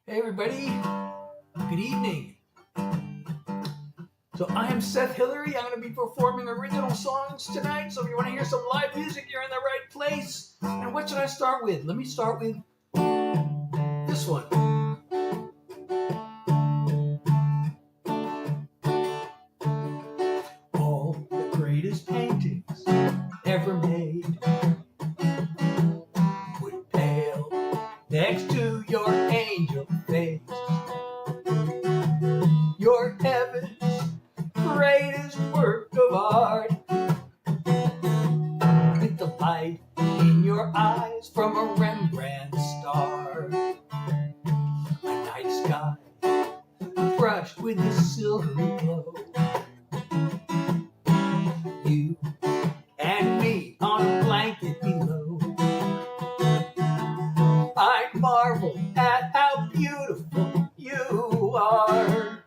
Hey everybody, good evening. So I am Seth Hillary. I'm going to be performing original songs tonight. So if you want to hear some live music, you're in the right place. And what should I start with? Let me start with this one. All the greatest paintings ever made would pale next to your angel face. Your heaven's greatest work of art, with the light in your eyes from a Rembrandt star. A night sky brushed with a silvery glow. You and me on a blanket below. I marvel at how beautiful you are,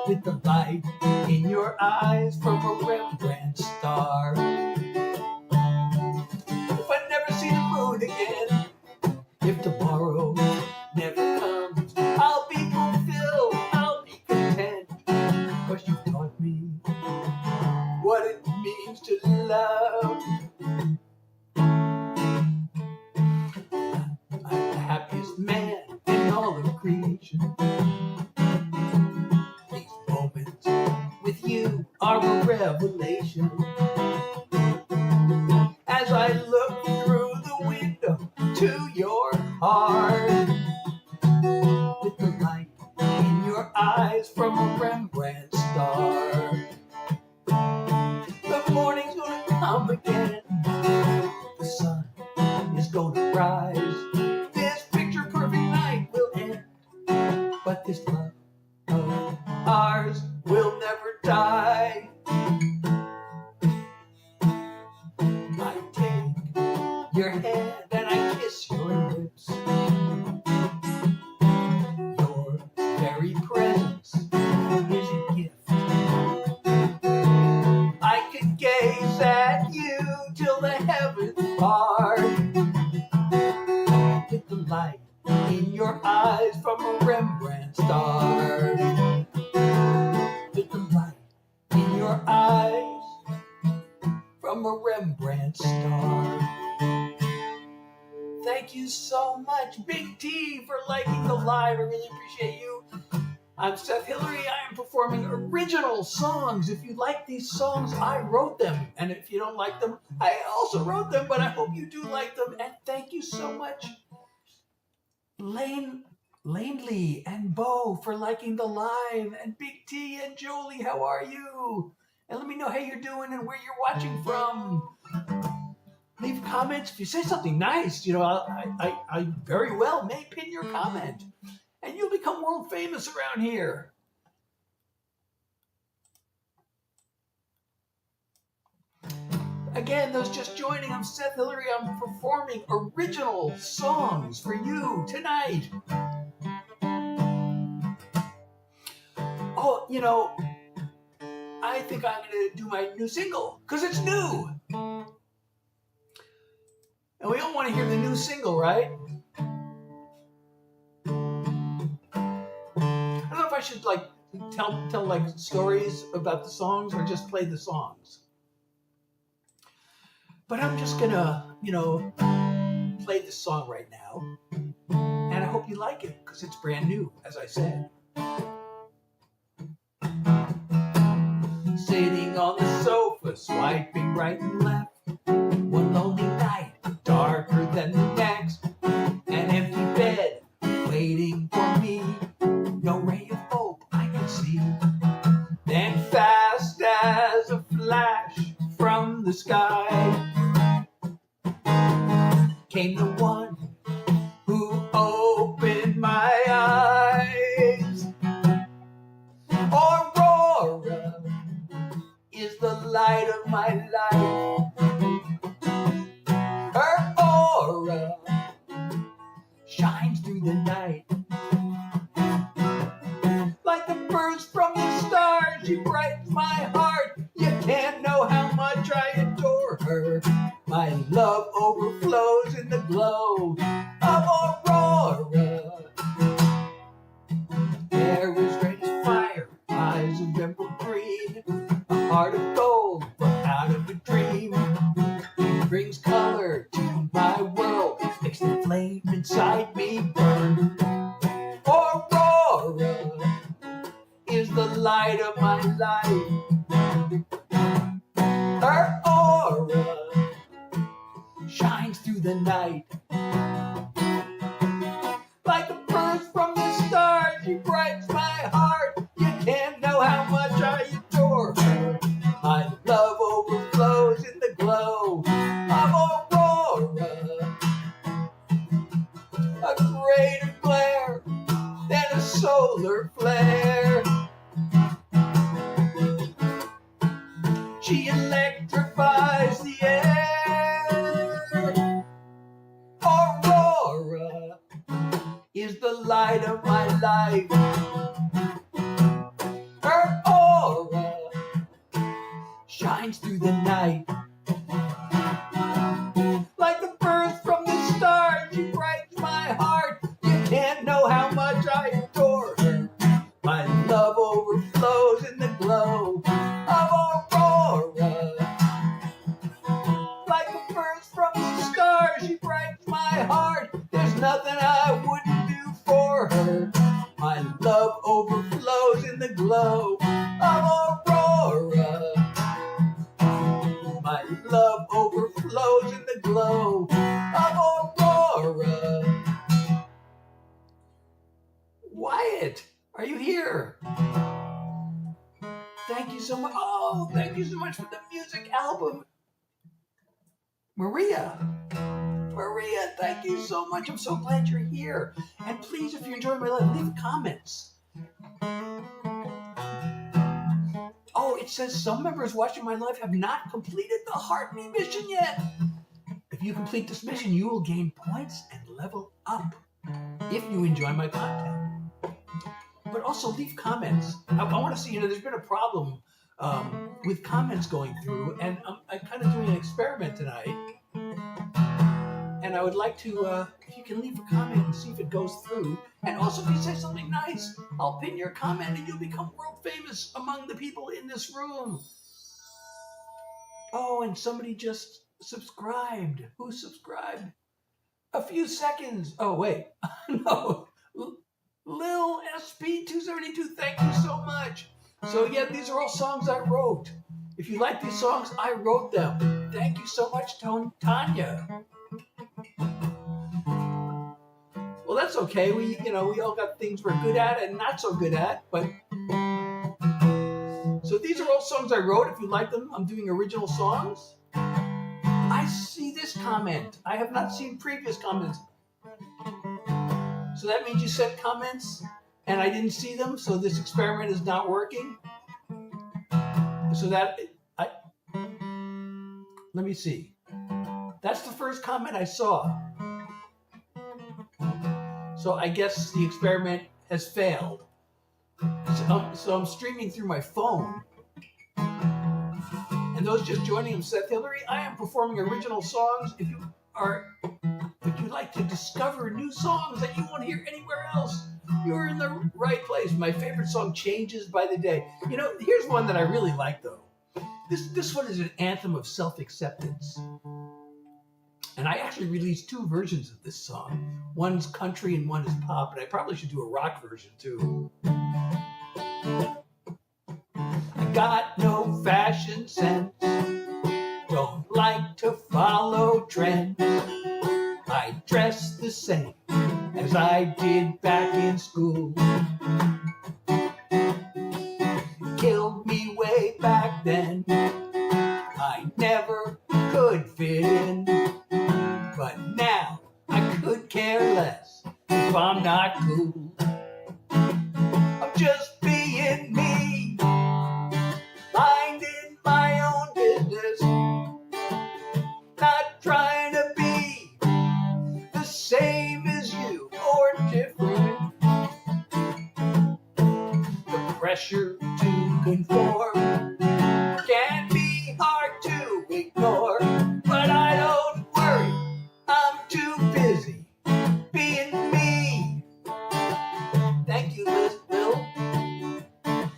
with the light in your eyes from a Rembrandt star. If I never see the moon again, if tomorrow never comes, I'll be fulfilled, I'll be content, 'cause you taught me what it means to love. I'm the happiest man in all of creation. These moments with you are a revelation. As I look through the window to your heart, with the light in your eyes from a Rembrandt star. The morning's gonna come again, the sun is gonna rise. This picture perfect night will end, but this love of ours will never die. I take your hand and I kiss your lips. Your very presence is a gift. I could gaze at you till the heavens part, with the light in your eyes from a Rembrandt star. With the light in your eyes from a Rembrandt star. Thank you so much, Big T, for liking the live. I really appreciate you. I'm Seth Hillary. I am performing original songs. If you like these songs, I wrote them. And if you don't like them, I also wrote them, but I hope you do like them. And thank you so much, Lanely and Bo, for liking the live. And Big T and Jolie, how are you? And let me know how you're doing and where you're watching from. Leave comments. If you say something nice, I very well may pin your comment. And you'll become world famous around here. Again, those just joining, I'm Seth Hillary. I'm performing original songs for you tonight. Oh, I think I'm going to do my new single, because it's new. And we all want to hear the new single, right? I don't know if I should tell stories about the songs or just play the songs. But I'm just gonna, play the song right now. And I hope you like it, because it's brand new, as I said. Sitting on the sofa, swiping right and left. One lonely night, darker than the next. An empty bed, waiting for me. No ray of hope I can see. Then fast as a flash from the sky came the one who opened my eyes. Aurora is the light of my life. Her aura shines through the night. Like the birds from the stars, she brightens my heart. You can't know how much I adore her. My love overflows in the glow of Aurora. flame inside me burn. Aurora is the light of my life. Her aura shines through the night. Like the burst from the stars, she brightens my heart. You can't know how much I adore her. My love overflows in the glow of Aurora. A greater glare than a solar flare. She electrifies the air. Aurora is the light of my life. Her aura shines through the night. Like the burst from the stars, she brightens my heart. You can't know how much I adore her. My love overflows in the glow of Aurora. Like the burst from the stars, she brightens my heart. There's nothing I wouldn't do for her. My love overflows in the glow of Aurora. My love overflows in the glow of Aurora. Wyatt, are you here? Thank you so much. Oh, thank you so much for the music album. Maria, thank you so much. I'm so glad you're here. And please, if you're enjoying my live, leave comments. Oh, it says some members watching my live have not completed the Heartbeat mission yet. If you complete this mission, you will gain points and level up if you enjoy my content. But also leave comments. I want to see, there's been a problem with comments going through, and I'm kind of doing an experiment tonight. And I would like to, if you can leave a comment and see if it goes through. And also, if you say something nice, I'll pin your comment and you'll become world famous among the people in this room. Oh, and somebody just subscribed. Who subscribed? A few seconds. Oh, wait. No. Lil SP272, thank you so much. So yeah, these are all songs I wrote. If you like these songs, I wrote them. Thank you so much, Tanya. Well, that's okay. We all got things we're good at and not so good at, but so these are all songs I wrote. If you like them, I'm doing original songs. I see this comment. I have not seen previous comments. So that means you sent comments and I didn't see them, so this experiment is not working. So let me see. That's the first comment I saw. So I guess the experiment has failed. So I'm streaming through my phone. And those just joining, I'm Seth Hillary. I am performing original songs. If you'd like to discover new songs that you won't hear anywhere else, you're in the right place. My favorite song changes by the day. Here's one that I really like though. This one is an anthem of self-acceptance. And I actually released two versions of this song. One's country and one is pop, and I probably should do a rock version too. I got no fashion sense, don't like to follow trends. I dress the same as I did back in school. Killed me way back then, I never could fit in. But now I could care less if I'm not cool. I'm just being me, minding my own business, not trying to be the same as you or different. The pressure to conform can be hard to ignore, but I don't worry. I'm too busy being me. Thank you, Liz Bill.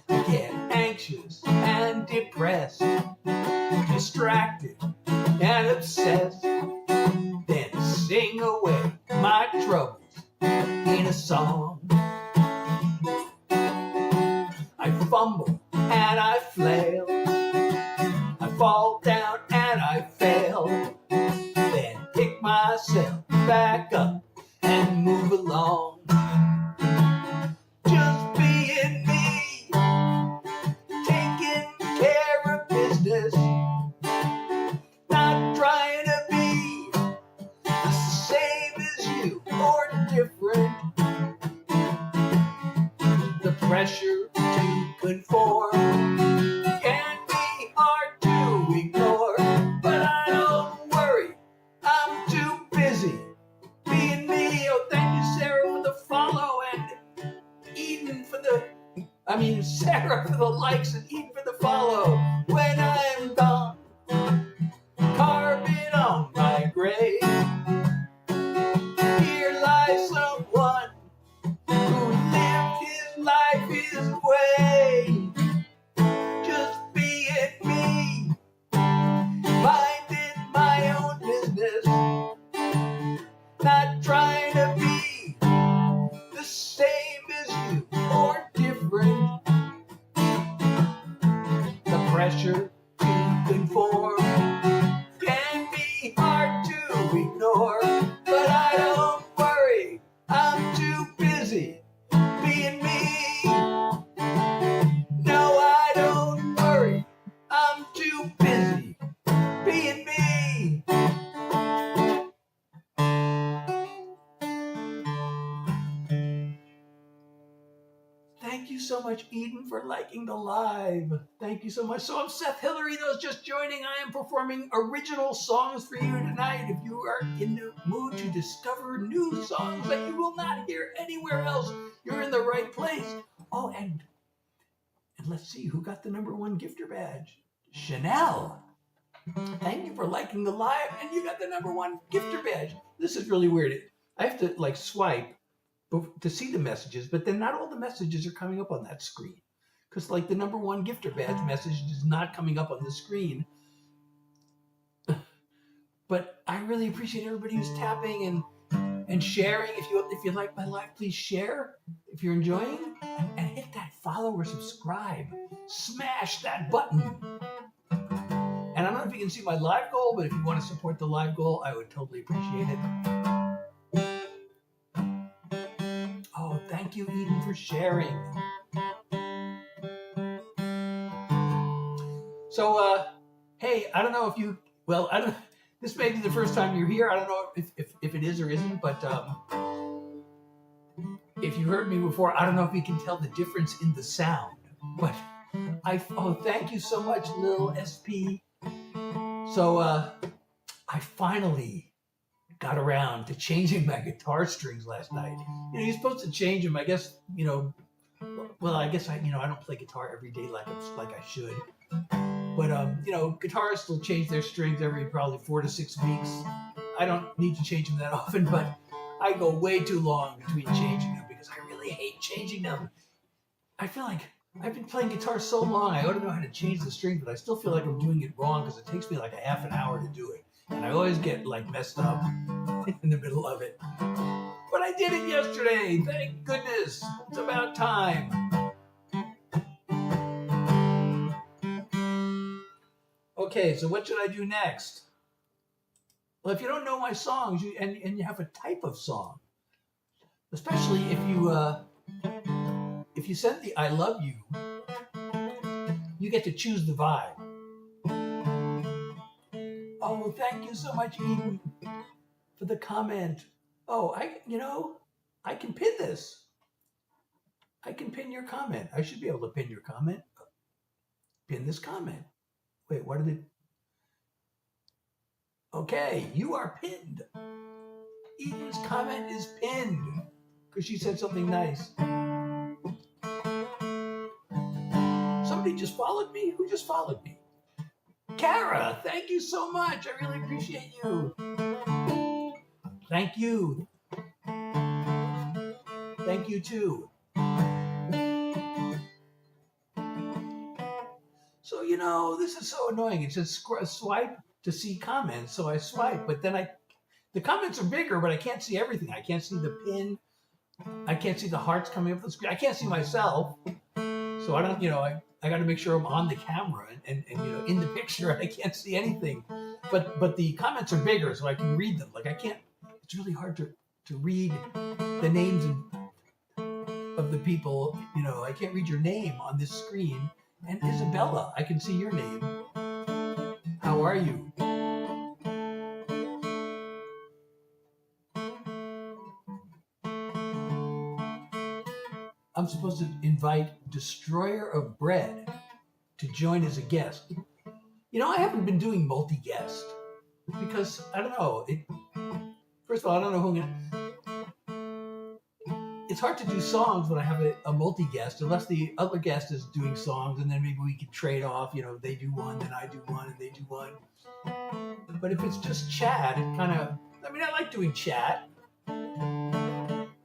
Get anxious and depressed, distracted and obsessed, then sing away my troubles in a song. I fumble and I flail, I fall down and I fail, then pick myself back up and move along. Just being me, taking care of business, not trying to be the same as you or different. The pressure to conform can be hard to ignore, but I don't worry, I'm too busy being me. Oh, thank you, Sarah, for the follow, and Eden for the, Sarah for the likes, and Eden for the follow. When I'm gone, carve it on my grave. Here lies someone who lived his life his way. Just being me, minding my own business, not trying to be the same as you or different. The pressure to conform can be hard to ignore, but I don't worry, I'm too busy being me. No, I don't worry, I'm too busy being me. Thank you so much, Eden, for liking the live. Thank you so much. So I'm Seth Hillary. Those just joining, I am performing original songs for you tonight. If you are in the mood to discover new songs that you will not hear anywhere else, you're in the right place. Oh, and let's see who got the #1 gifter badge. Chanel. Thank you for liking the live, and you got the #1 gifter badge. This is really weird. I have to swipe to see the messages, but then not all the messages are coming up on that screen, because the #1 gifter badge message is not coming up on the screen. But I really appreciate everybody who's tapping and sharing. If you like my live, please share if you're enjoying, and hit that follow or subscribe. Smash that button. And I don't know if you can see my live goal, but if you want to support the live goal, I would totally appreciate it. Oh, thank you, Eden, for sharing. So, hey, I don't know if you, I don't, this may be the first time you're here. I don't know if it is or isn't, but if you heard me before, I don't know if you can tell the difference in the sound. But thank you so much, Lil SP. So, I finally got around to changing my guitar strings last night. You're supposed to change them, I guess, I guess I don't play guitar every day like I should. But, guitarists will change their strings every probably 4 to 6 weeks. I don't need to change them that often, but I go way too long between changing them because I really hate changing them. I feel like I've been playing guitar so long, I ought to know how to change the strings, but I still feel like I'm doing it wrong because it takes me like a half an hour to do it. And I always get messed up in the middle of it. But I did it yesterday. Thank goodness. It's about time. Okay, so what should I do next? Well, if you don't know my songs and you have a type of song, especially if you send the I love you, you get to choose the vibe. Oh, thank you so much, Eden, for the comment. Oh, I can pin this. I can pin your comment. I should be able to pin your comment. Pin this comment. Wait, what did it? Okay, you are pinned. Eden's comment is pinned because she said something nice. Somebody just followed me? Who just followed me? Kara, thank you so much. I really appreciate you. Thank you. Thank you too. So, this is so annoying. It says swipe to see comments. So I swipe, but then The comments are bigger, but I can't see everything. I can't see the pin. I can't see the hearts coming up the screen. I can't see myself. So I don't, I got to make sure I'm on the camera and in the picture. I can't see anything. But the comments are bigger, so I can read them. Like I can't. It's really hard to read the names of the people. I can't read your name on this screen. And Isabella, I can see your name. How are you? I'm supposed to invite Destroyer of Bread to join as a guest. I haven't been doing multi-guest because I don't know. First of all, I don't know who I'm gonna. It's hard to do songs when I have a multi-guest, unless the other guest is doing songs, and then maybe we could trade off. They do one, then I do one, and they do one. But if it's just chat, it kind of. I like doing chat, but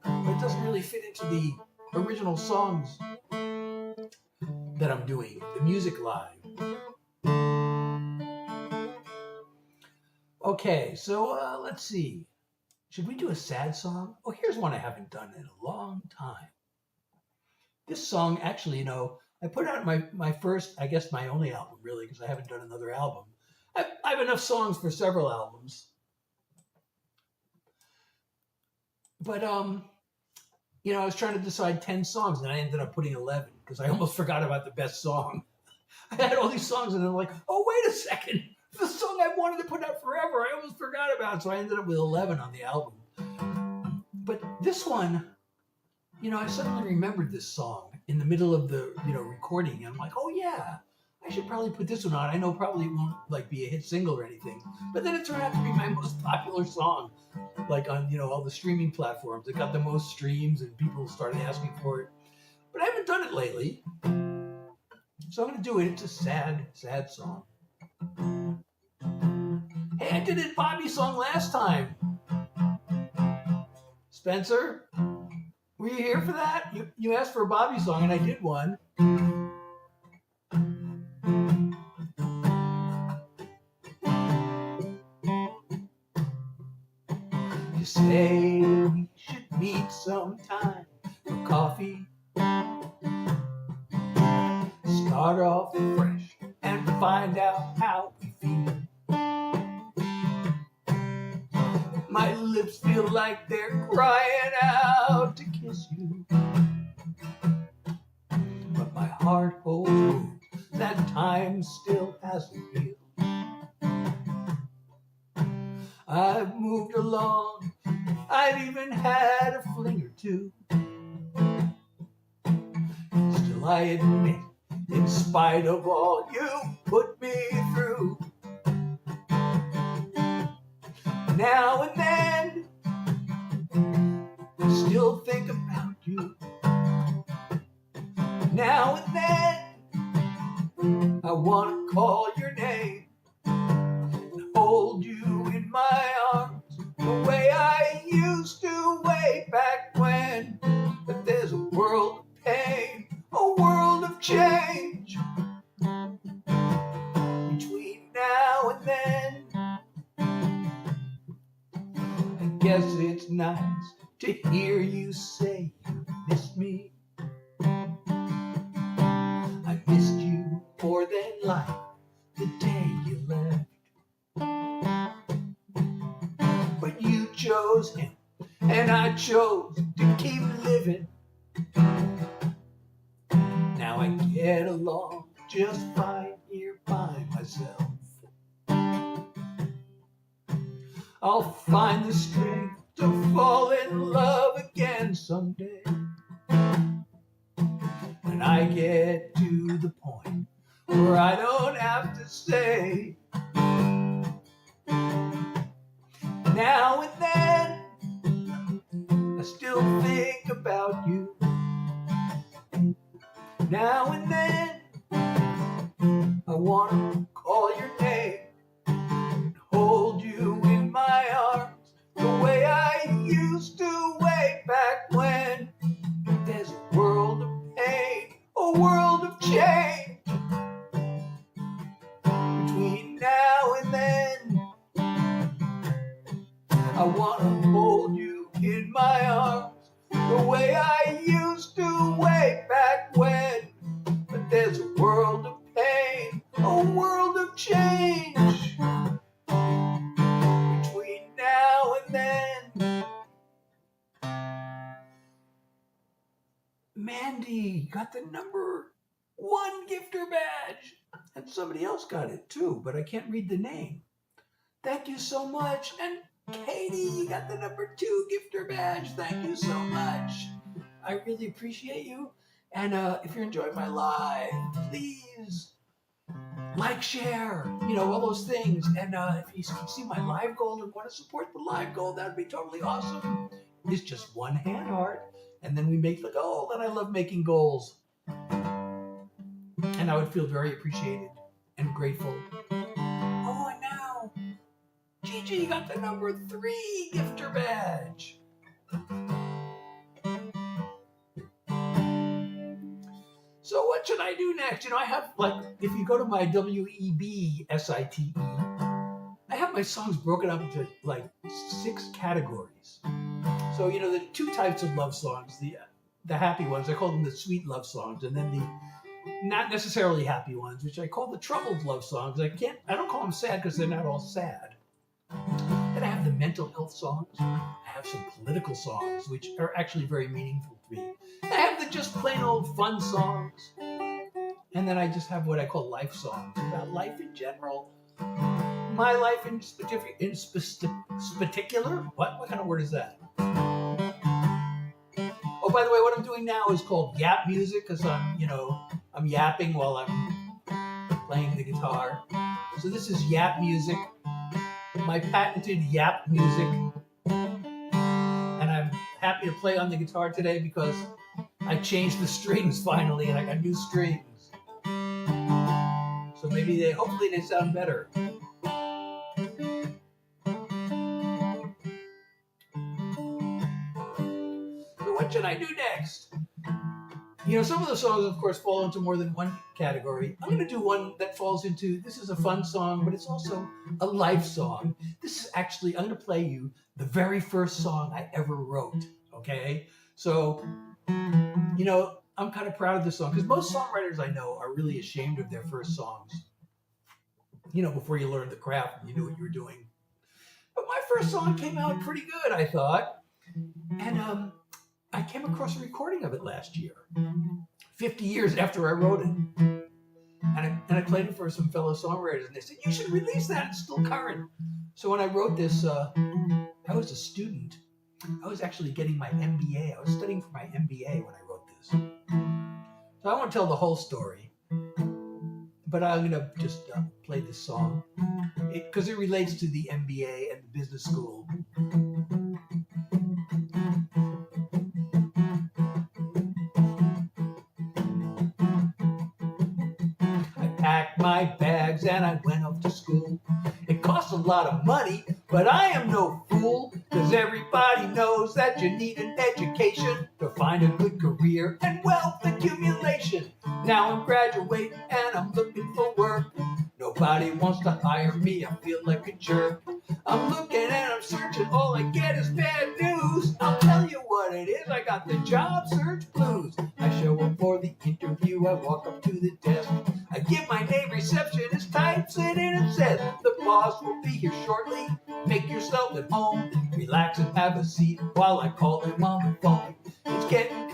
it doesn't really fit into the original songs that I'm doing, the music live. Okay, so let's see. Should we do a sad song? Oh, here's one I haven't done in a long time. This song, actually, I put out my first, I guess my only album, really, because I haven't done another album. I have enough songs for several albums. But, I was trying to decide 10 songs, and I ended up putting 11, because I almost forgot about the best song. I had all these songs, and I'm like, oh, wait a second. The song I wanted to put out forever, I almost forgot about, so I ended up with 11 on the album. But this one, I suddenly remembered this song in the middle of the, recording, and I'm like, oh yeah, I should probably put this one on. I know probably it won't be a hit single or anything, but then it turned out to be my most popular song, on all the streaming platforms. It got the most streams, and people started asking for it. But I haven't done it lately, so I'm gonna do it. It's a sad, sad song. Hey, I did a Bobby song last time. Spencer, were you here for that? You asked for a Bobby song, and I did one. You say we should meet sometime for coffee. Start off fresh and find out how we feel. My lips feel like they're crying out to kiss you, but my heart holds wounds that time still hasn't healed. I've moved along, I've even had a fling or two. Still I admit, in spite of all you put me through, now and then I still think about you. Now and then I want to call your name and hold you in my arms the way I used to way back when. But there's a world of pain, a world of change between now and then. I guess it's nice to hear you say you miss me. I missed you more than life the day you left. But you chose him, and I chose to keep living. Now I get along just fine here by myself. I'll find the strength to fall in love again someday, when I get to the point where I don't have to stay. Now and then I still think about you. Now and then I want to call your name and hold you in my arms the way I used to way back when. There's a world of pain, a world of change between now and then. I way I used to way back when. But there's a world of pain, a world of change between now and then. Mandy got the number 1 gifter badge. And somebody else got it too, but I can't read the name. Thank you so much. And Katie, you got the number 2 gifter badge. Thank you so much. I really appreciate you. And if you're enjoying my live, please like, share, all those things. And if you see my live goal and want to support the live goal, that would be totally awesome. It's just 1 hand heart, and then we make the goal. And I love making goals. And I would feel very appreciated and grateful. Oh, and now, Gigi got the number 3 gifter badge. So what should I do next? I have, if you go to my WEBSITE, I have my songs broken up into 6 categories. So, the 2 types of love songs, the happy ones, I call them the sweet love songs, and then the not necessarily happy ones, which I call the troubled love songs. I don't call them sad because they're not all sad. Then I have the mental health songs. I have some political songs, which are actually very meaningful to me. I have the just plain old fun songs. And then I just have what I call life songs, about life in general. My life in particular? What kind of word is that? Oh, by the way, what I'm doing now is called yap music, because I'm yapping while I'm playing the guitar. So this is yap music, my patented yap music. And I'm happy to play on the guitar today because I changed the strings finally and I got new strings. So hopefully they sound better. So what should I do next? Some of the songs, of course, fall into more than one category. I'm going to do one that falls into, this is a fun song, but it's also a life song. This is actually, I'm going to play you the very first song I ever wrote, okay? So, I'm kind of proud of this song, because most songwriters I know are really ashamed of their first songs. Before you learned the craft and you knew what you were doing. But my first song came out pretty good, I thought. And, I came across a recording of it last year, 50 years after I wrote it. And I played it for some fellow songwriters, and they said, you should release that, it's still current. So when I wrote this, I was a student. I was actually getting my MBA. I was studying for my MBA when I wrote this. So I won't tell the whole story, but I'm going to just play this song, because it relates to the MBA and the business school. Packed my bags and I went off to school. It cost a lot of money, but I am no fool, because everybody knows that you need an education to find a good career and wealth accumulation. Now I'm graduating and I'm looking for work. Nobody wants to hire me, I feel like a jerk. I'm looking and I'm searching, all I get is bad news. I'll tell you what it is, I got the job search blues. I show up for the interview, I walk up to the desk. I give my name, receptionist types it in and says, the boss will be here shortly. Make yourself at home, relax and have a seat while I call him on the phone. It's getting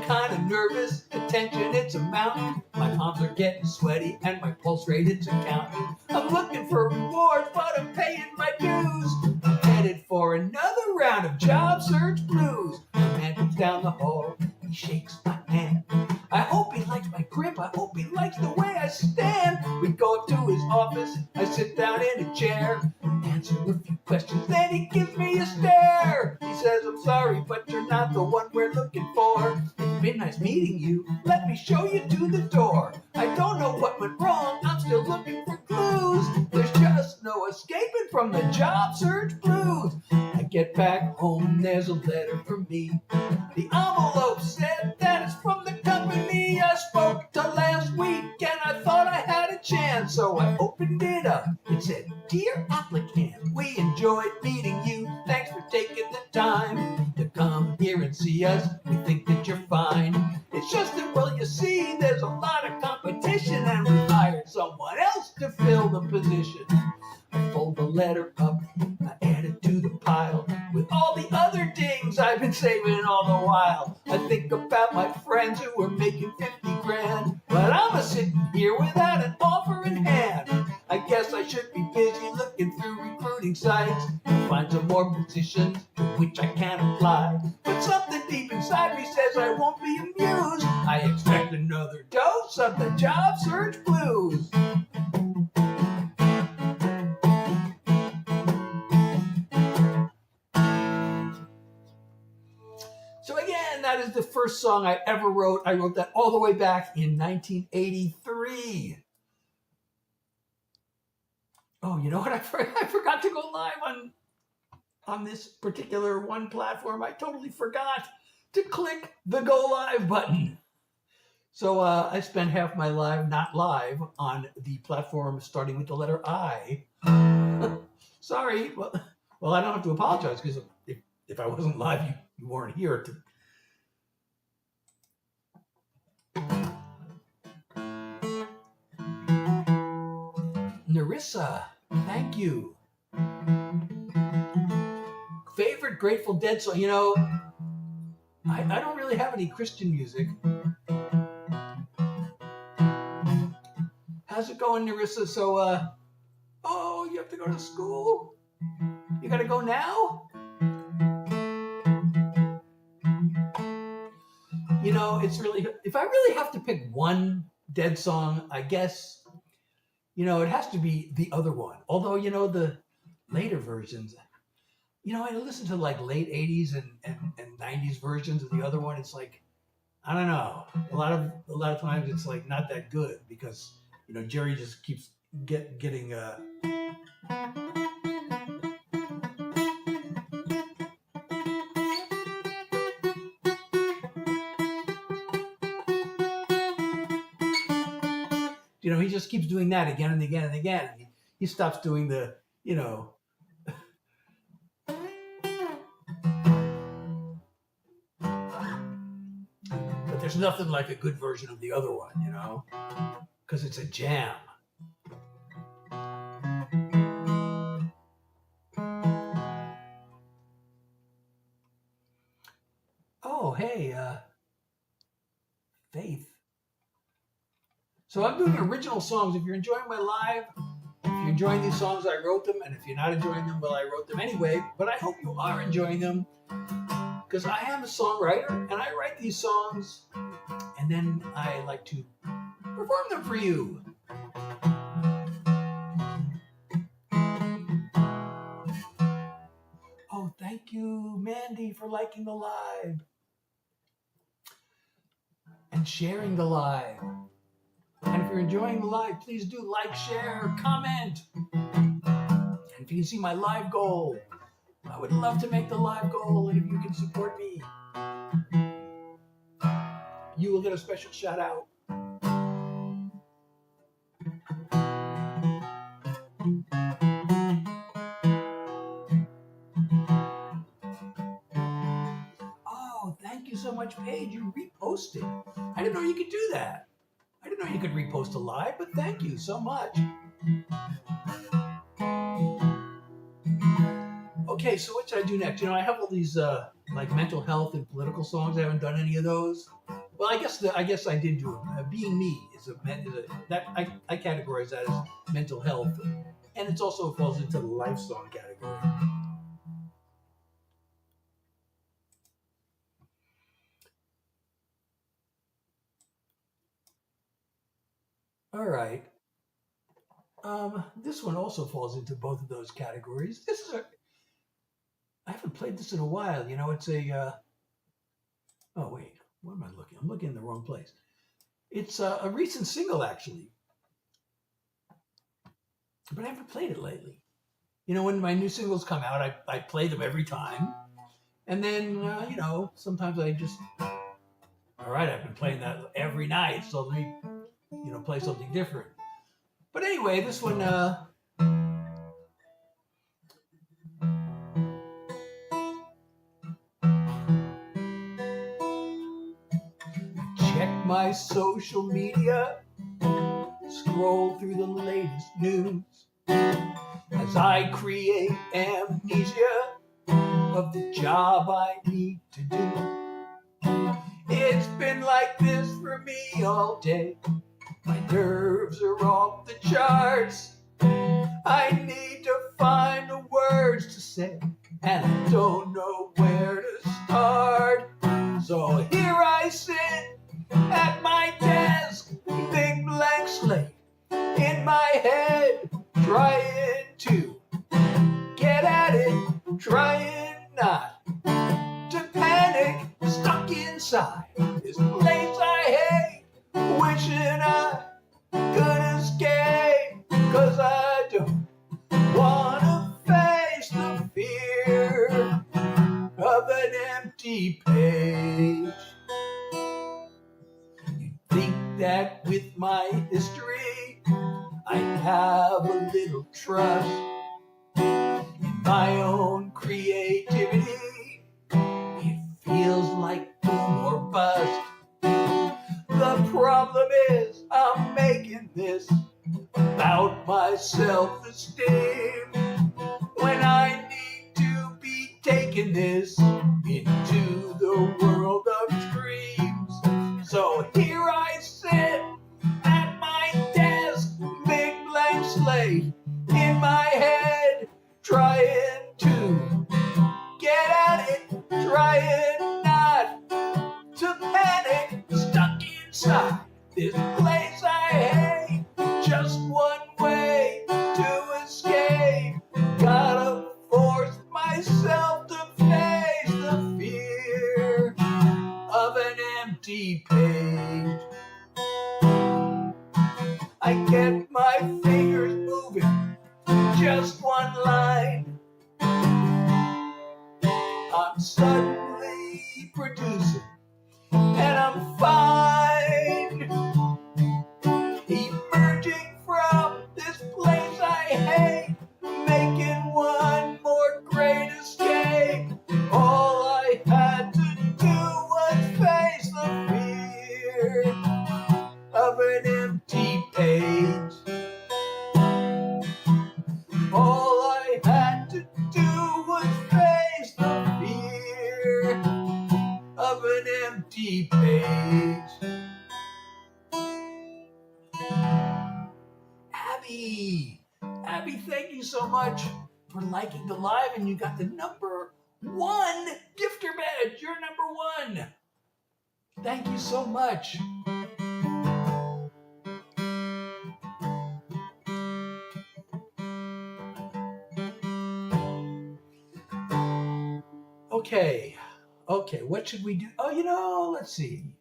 kind of nervous, the tension it's a mountain. My palms are getting sweaty and my pulse rate it's a counting. I'm looking for rewards, but I'm paying my dues. I'm headed for another round of job search blues. The man comes down the hall, he shakes my hand. I hope he likes my grip, I hope he likes the way I stand. We go up to his office, I sit down in a chair, answer a few questions, then he gives me a stare. He says, I'm sorry, but you're not the one we're looking for. It's been nice meeting you, let me show you to the door. I don't know what went wrong, I'm still looking for clues. There's just no escaping from the job search blues. I get back home, there's a letter from me. The envelope said that it's from the company I spoke to last week, and I thought I had a chance, so I opened it up. It said, Dear applicant, we enjoyed meeting you. Thanks for taking the time to come here here and see us, we think that you're fine. It's just that, well, you see, there's a lot of competition, and we hired someone else to fill the position. I fold the letter up, I add it to the pile with all the other dings I've been saving all the while. I think about my friends who are making 50 grand, but I'm a sitting here without an offer in hand. I guess I should be busy looking through recruiting sites to find some more positions to which I can apply. But something deep inside me says I won't be amused. I expect another dose of the job search blues. So again, that is the first song I ever wrote. I wrote that all the way back in 1983. Oh, you know what? I forgot to go live on this particular one platform. I totally forgot to click the go live button. So I spent half my life not live on the platform starting with the letter I. Sorry. Well, I don't have to apologize because if I wasn't live, you weren't here to. Narissa, thank you. Favorite Grateful Dead song? You know, I don't really have any Christian music. How's it going, Narissa? So, oh, you have to go to school? You gotta go now? You know, it's really, if I really have to pick one Dead song, I guess, you know, it has to be the other one. Although, you know, the later versions, you know, I listen to like late 80s and 90s versions of the other one. It's like, I don't know. A lot of times it's like not that good because, you know, Jerry just keeps getting you know, he just keeps doing that again and again and again. He stops doing the, you know, but there's nothing like a good version of the other one, you know, because it's a jam. Oh, hey, Faith. So I'm doing original songs. If you're enjoying my live, if you're enjoying these songs, I wrote them. And if you're not enjoying them, well, I wrote them anyway. But I hope you are enjoying them because I am a songwriter and I write these songs and then I like to perform them for you. Oh, thank you, Mandy, for liking the live and sharing the live. And if you're enjoying the live, please do like, share, comment. And if you can see my live goal, I would love to make the live goal. And if you can support me, you will get a special shout out. Oh, thank you so much, Paige. You reposted. I didn't know you could do that. I didn't know you could repost a live, but thank you so much. Okay, so what should I do next? You know, I have all these like mental health and political songs. I haven't done any of those. Well, I guess I did do them. Being Me is that I categorize that as mental health, and it also falls into the life song category. All right. This one also falls into both of those categories. I haven't played this in a while. You know, it's a. Oh wait, where am I looking? I'm looking in the wrong place. It's a recent single actually, but I haven't played it lately. You know, when my new singles come out, I play them every time, and then you know, sometimes I just. All right, I've been playing that every night, so let me, you know, play something different. But anyway, this one. my social media, scroll through the latest news as I create amnesia of the job I need to do. It's been like this for me all day. My nerves are off the charts. I need to find the words to say, and I don't know where to start. So here I sit at my desk, big blank slate in my head, trying to get at it, trying not to panic, stuck inside this place I hate, wishing I could escape, 'cause I don't wanna face the fear of an empty page. You'd think that with my history I'd have a little trust in my own creativity. It feels like boom or bust. The problem is I'm making this about my self-esteem, when I need to be taking this into the world of dreams. So here I sit at my desk, big blank slate in my head, trying to get at it, trying not to panic, stuck inside this place I hate, just one way to escape. Gotta force myself to face the fear of an empty page. I get my fingers moving, just one line. I'm suddenly producing, and I'm fine. Emerging from this place I hate, making one more great escape. All I had to do was face the fear of an empty page. All I had to do was face the fear of an empty page. Abby, thank you so much for liking the live, and you got the number 1 gifter badge. You're number 1. Thank you so much. Okay, what should we do? Oh, let's see.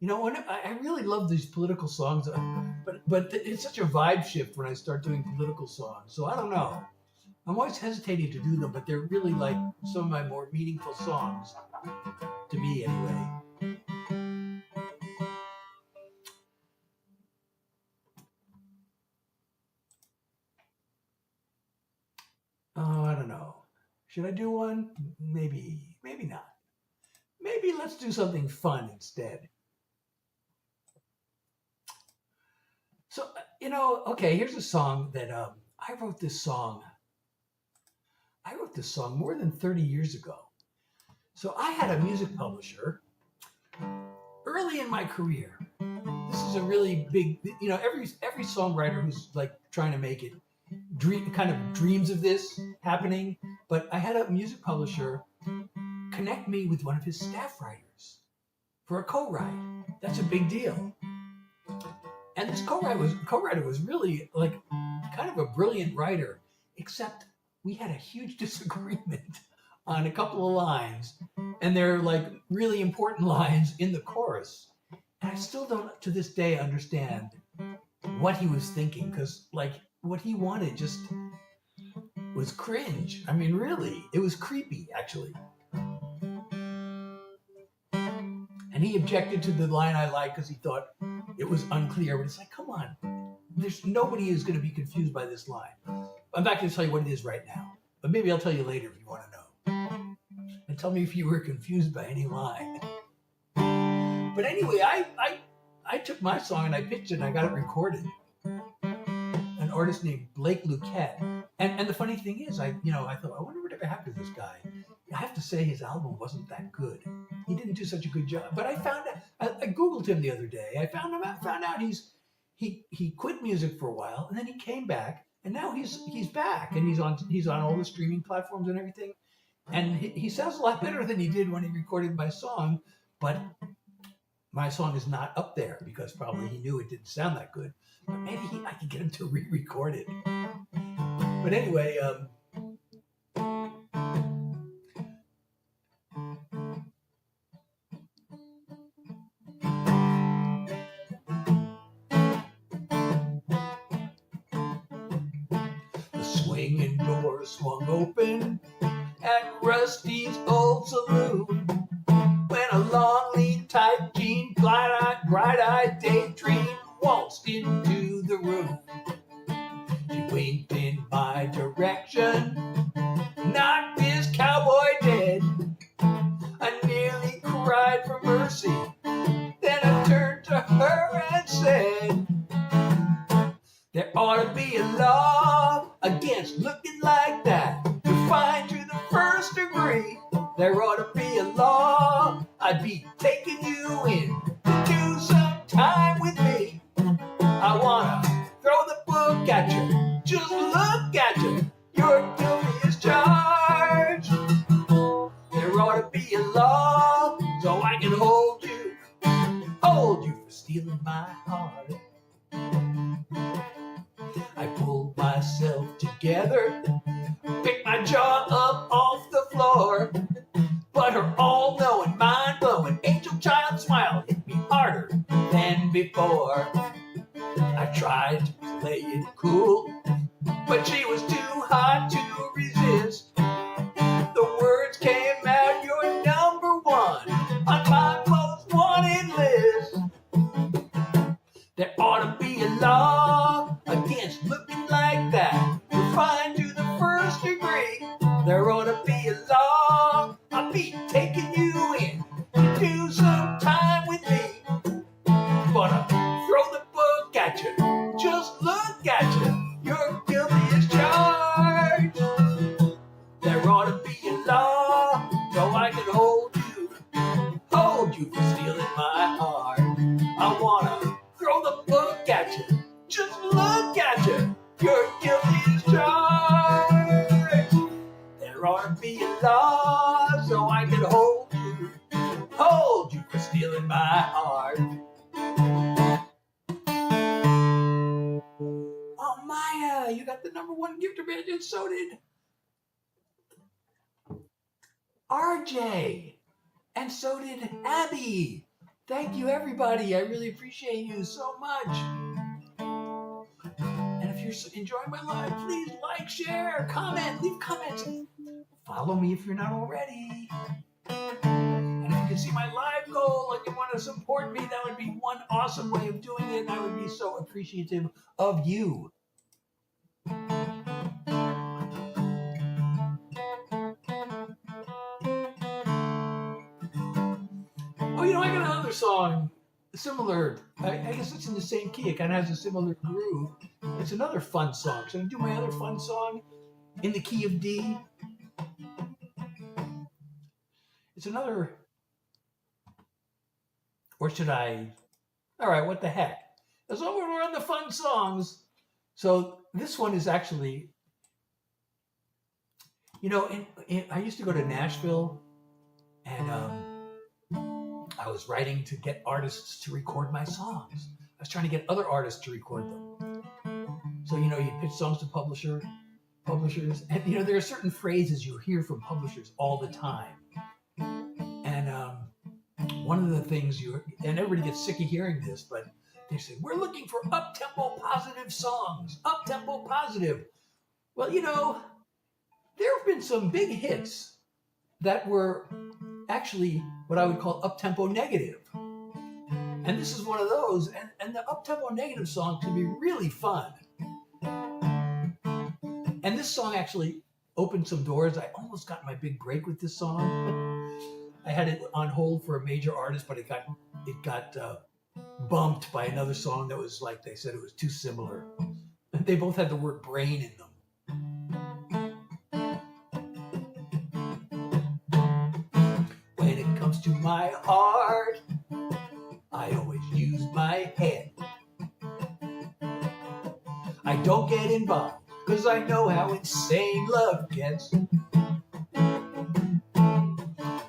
I really love these political songs, but it's such a vibe shift when I start doing political songs. So I don't know. I'm always hesitating to do them, but they're really like some of my more meaningful songs, to me anyway. Oh, I don't know. Should I do one? Maybe not. Maybe let's do something fun instead. So, okay, here's a song that I wrote this song more than 30 years ago. So I had a music publisher early in my career. This is a really big, every songwriter who's like trying to make it kind of dreams of this happening. But I had a music publisher connect me with one of his staff writers for a co-write. That's a big deal. And this co-writer was really like kind of a brilliant writer, except we had a huge disagreement on a couple of lines, and they're like really important lines in the chorus. And I still don't, to this day, understand what he was thinking, because like what he wanted just was cringe. I mean, really, it was creepy, actually. And he objected to the line I liked because he thought it was unclear. But it's like, come on, there's nobody who's going to be confused by this line. I'm not going to tell you what it is right now, but maybe I'll tell you later if you want to know. And tell me if you were confused by any line. But anyway, I took my song and I pitched it and I got it recorded. An artist named Blake Luquette. And the funny thing is, I thought, I wonder whatever happened to this guy. I have to say his album wasn't that good. He didn't do such a good job. But I found out, I Googled him the other day. I found out he quit music for a while and then he came back and now he's back and he's on all the streaming platforms and everything. And he sounds a lot better than he did when he recorded my song, but my song is not up there because probably he knew it didn't sound that good. But maybe I can get him to re-record it. But anyway, the swinging door swung open at Rusty's old saloon when a long-lean tight jean, bright-eyed daydream waltzed into the room. She winked in my direction, knocked this cowboy dead. I nearly cried for mercy. Then I turned to her and said, there ought to be a law against looking like that. You're fine to the first degree. There ought to be a law. I'd be taking you in to do some time with me. I wanna throw the book at you. Just look at you. You're guilty as charged. There ought to be a law so I can hold you for stealing my heart. I pulled myself together, picked my jaw up off the floor, but her all-knowing, mind-blowing, angel child smile hit me harder than before. I tried to play it cool, but she was too hot to resist. The words came out, you're number one on my most wanted list. There ought to be a law against looking like that. You're fine to the first degree. There ought to be a law. I'll be taking you in to do some time with me. But I'll throw the book at you. Just look at you. You're guilty as charged. There ought to be a law so I can hold you for stealing my heart. I wanna throw the book at you. Just look at you. You're guilty as charged. There ought to be a law so I can hold you for stealing my heart. Oh, Maya, you got the #1 gift badge, and so did RJ, and so did Abby. Thank you, everybody. I really appreciate you so much. And if you're enjoying my live, please like, share, comment, leave comments. Follow me if you're not already. And if you can see my live goal and you want to support me, that would be one awesome way of doing it. And I would be so appreciative of you. Oh, I got another song similar. I guess it's in the same key. It kind of has a similar groove. It's another fun song. Should I do my other fun song in the key of D? It's another. Or should I? All right, what the heck? As long as we're on the fun songs. So this one is actually, I used to go to Nashville and I was writing to get artists to record my songs. I was trying to get other artists to record them. So, you pitch songs to publishers, and, there are certain phrases you hear from publishers all the time. And one of the things and everybody gets sick of hearing this, but they say, we're looking for up-tempo positive songs, up-tempo positive. Well, there have been some big hits that were actually what I would call up-tempo negative. And this is one of those, and the up-tempo negative song can be really fun. And this song actually opened some doors. I almost got my big break with this song. I had it on hold for a major artist, but it it got bumped by another song that was like, they said it was too similar. They both had the word brain in them. When it comes to my heart, I always use my head. I don't get involved, cause I know how insane love gets.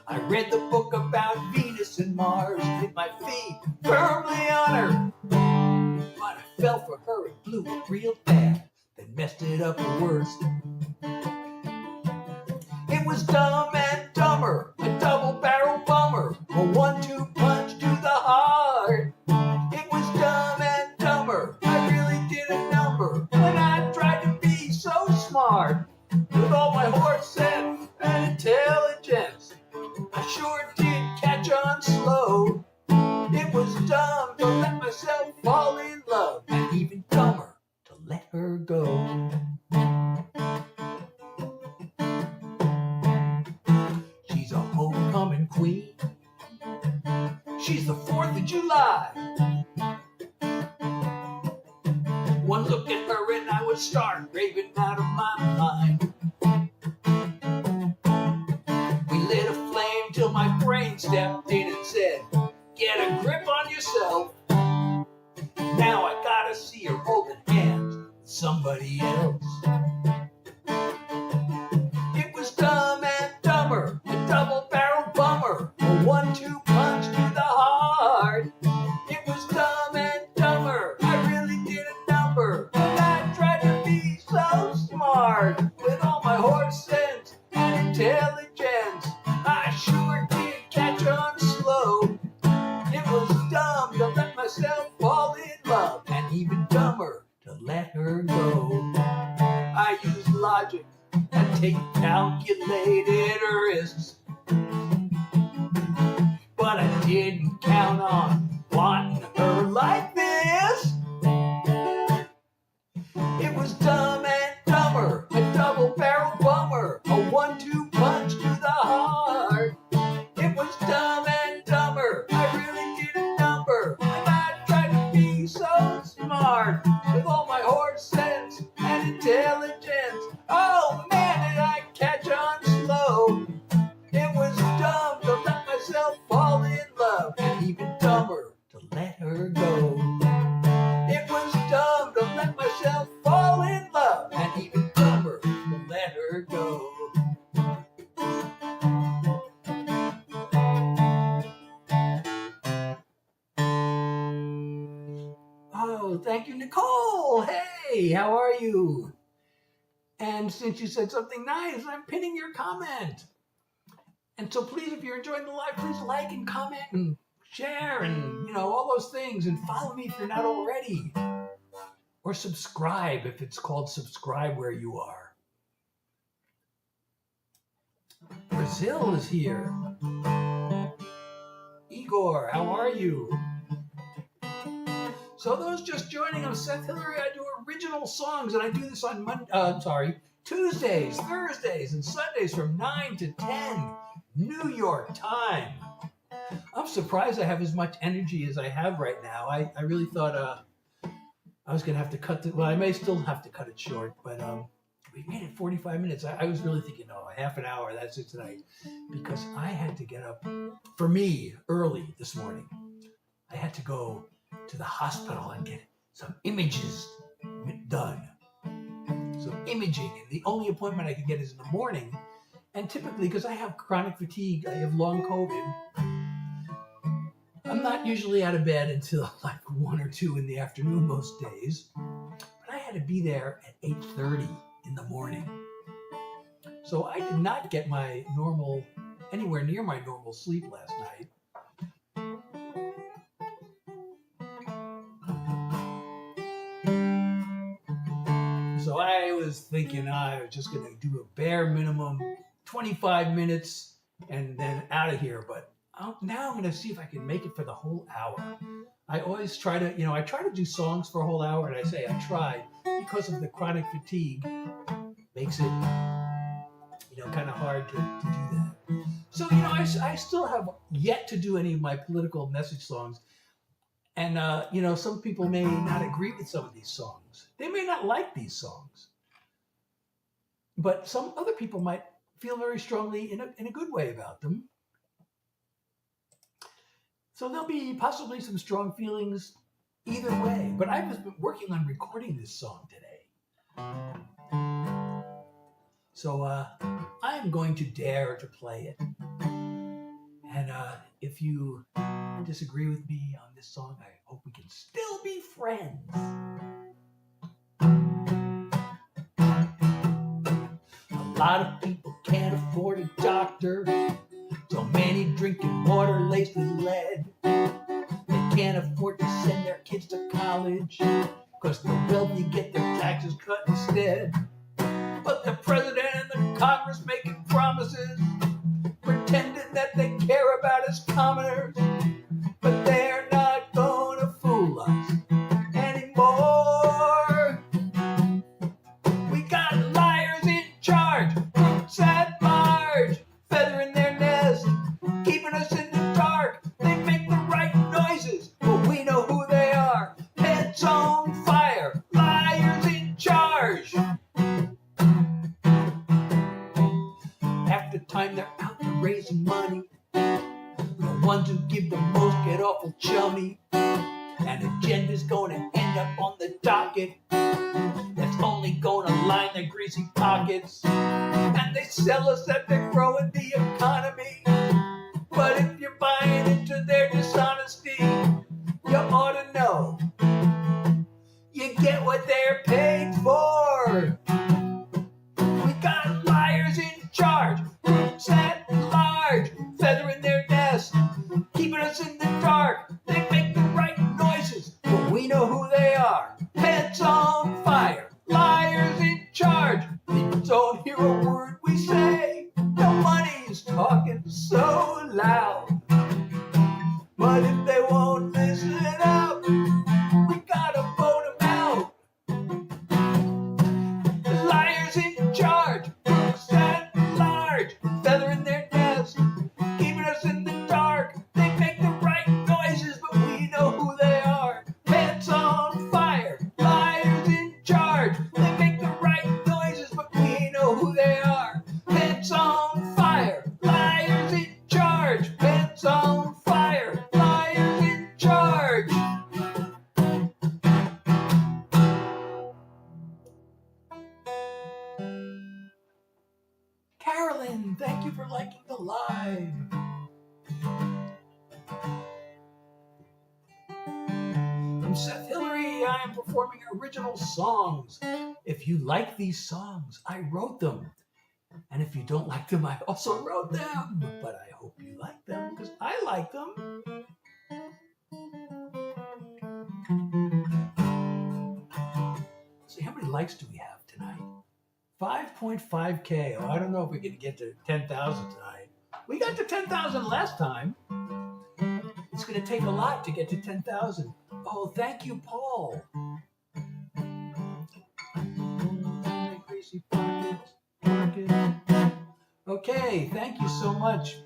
I read the book about Venus and Mars, hit my feet firmly on her. But I fell for her and blew it real bad, then messed it up worse. It was Dumb and Dumber, a double-barrel bummer, a 1-2 punch to the heart. It was Dumb and Dumber, I really did a number when I tried to be so smart. With all my horse sense and intelligence, I sure did catch on slow. It was dumb to let myself fall in love, and even dumber to let her go. She's a homecoming queen. She's the 4th of July. One look at her and I would start raving out of my mind. We lit a flame till my brain stepped in and said, get a grip on yourself. Now I gotta see her holding hands with somebody else. It was Dumb and Dumber, a double-barrel bummer, a 1-2 punch to the heart. It was Dumb and Dumber, I really did a number, and I tried to be so smart. With all my horse sense and intelligence, I sure did catch on slow. It was dumb to let myself fall in love, and even dumber to let her go. I used logic and take calculated risks, but I didn't count on wanting her like this. It was Dumb and Dumber, a double-barrel bummer, a 1-2 punch to the heart. It was Dumb and Dumber, I really did a number when I tried to be so smart. With all my horse sense and intelligence, oh man, did I catch on slow. It was dumb to let myself fall in love, and even dumber to let her go. It was dumb to let myself fall in love, and even dumber to let her go. Oh, thank you, Nicole. Hey, how are you? And since you said something nice, I'm pinning your comment. And so please, if you're enjoying the live, please like and comment and share and, all those things. And follow me if you're not already. Or subscribe if it's called subscribe where you are. Brazil is here. Igor, how are you? So those just joining, I'm Seth Hillary. I do original songs, and I do this on Tuesdays, Thursdays, and Sundays from 9 to 10 New York time. I'm surprised I have as much energy as I have right now. I really thought I was going to have to cut it. Well, I may still have to cut it short, but we made it 45 minutes. I was really thinking, a half an hour, that's it tonight. Because I had to get up, for me, early this morning. I had to go to the hospital and get some images done. Some imaging, and the only appointment I could get is in the morning. And typically, because I have chronic fatigue, I have long COVID, I'm not usually out of bed until like 1 or 2 in the afternoon most days. But I had to be there at 8:30 in the morning. So I did not get my anywhere near my normal sleep last night. So I was thinking I was just going to do a bare minimum 25 minutes and then out of here. But now I'm going to see if I can make it for the whole hour. I always try to, I try to do songs for a whole hour. And I say I tried because of the chronic fatigue. Makes it kind of hard to do that. So, I still have yet to do any of my political message songs. And, some people may not agree with some of these songs. They may not like these songs. But some other people might feel very strongly in a good way about them. So there'll be possibly some strong feelings either way. But I've been working on recording this song today. So I'm going to dare to play it. And if you disagree with me on this song, I hope we can still be friends. A lot of people can't afford a doctor. So many drinking water laced with lead. They can't afford to send their kids to college, because the wealthy get their taxes cut instead. But the president and the Congress making promises, pretending that they care about us commoners, but they're not gonna fool us anymore. We got liars in charge, crooks at large, feathering their nest, keeping us in the dark. They make the right noises, but we know who they are. Pants on fire, liars in charge. Half the time they're out to raise money. The ones who give the most get awful chummy. And agenda's going to end up on the docket that's only going to line their greasy pockets. And they sell us that they're growing the economy. But if you're buying into their dishonesty, you ought to know you get what they're paid for. We got liars in charge, crooks at large, feathering their nest, keeping us in the dark. They make the right noises, but we know who they are. Pants on fire, liars in charge. People don't hear a word we say. No money's talking so loud. But if they won't listen up, we gotta vote them out. Liars in charge, crooks at large, feathering their nest, keeping us in the dark. They make the right noises, but we know who they are. Pants on fire, liars in charge. They make the right noises, but we know who they are. Pants on fire, liars in charge. Pants on fire, liars in charge. Carolyn, thank you for liking the live. I'm Seth Hillary. I am performing original songs. If you like these songs, I wrote them. And if you don't like them, I also wrote them. But I hope you like them, because I like them. See, how many likes do we have tonight? 5.5K. Oh, I don't know if we can get to 10,000 tonight. We got to 10,000 last time. It's going to take a lot to get to 10,000. Oh, thank you, Paul. Okay, thank you so much,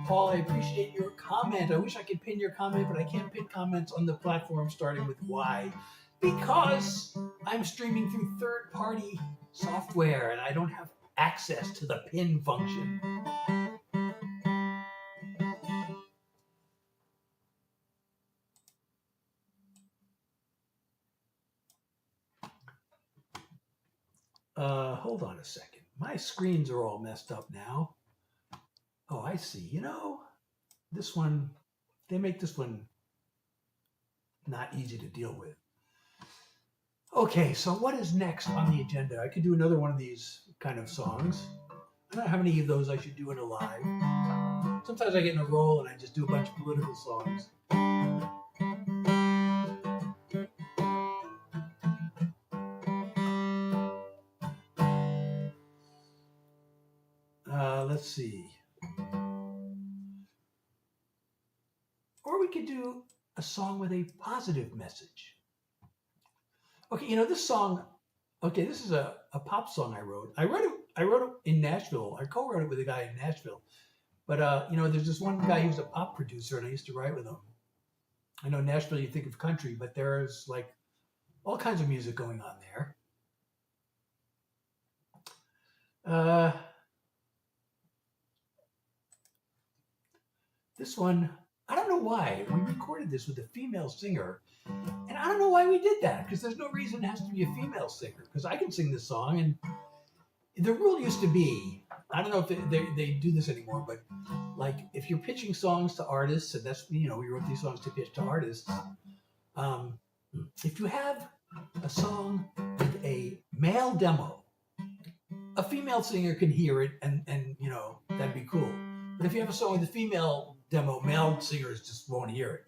Paul. I appreciate your comment. I wish I could pin your comment, but I can't pin comments on the platform starting with Y, because I'm streaming through third-party software and I don't have access to the pin function. Hold on a second. My screens are all messed up now. Oh, I see. This one, they make this one not easy to deal with. Okay, so what is next on the agenda? I could do another one of these kind of songs. I don't know how many of those I should do in a live. Sometimes I get in a roll and I just do a bunch of political songs. Let's see. Or we could do a song with a positive message. Okay, this song, okay, this is a pop song I wrote. I wrote it I wrote it in Nashville. I co-wrote it with a guy in Nashville. But there's this one guy who's a pop producer, and I used to write with him. I know Nashville, you think of country, but there's like all kinds of music going on there. This one, I don't know why. We recorded this with a female singer, and I don't know why we did that, because there's no reason it has to be a female singer, because I can sing this song, and the rule used to be, I don't know if they do this anymore, but like if you're pitching songs to artists, and that's, we wrote these songs to pitch to artists, if you have a song with a male demo, a female singer can hear it, and that'd be cool. But if you have a song with a female demo, male singers just won't hear it.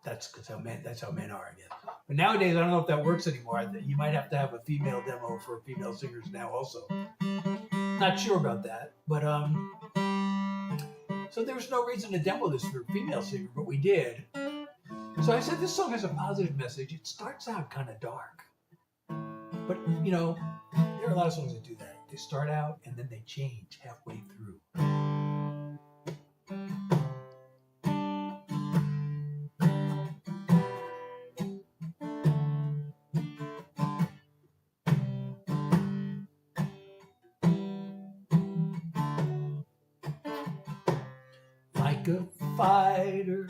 That's how men are, I guess. But nowadays, I don't know if that works anymore. You might have to have a female demo for female singers now also. Not sure about that. But so there was no reason to demo this for a female singer, but we did. So I said this song has a positive message. It starts out kind of dark. But, there are a lot of songs that do that. They start out and then they change halfway through. Like a fighter,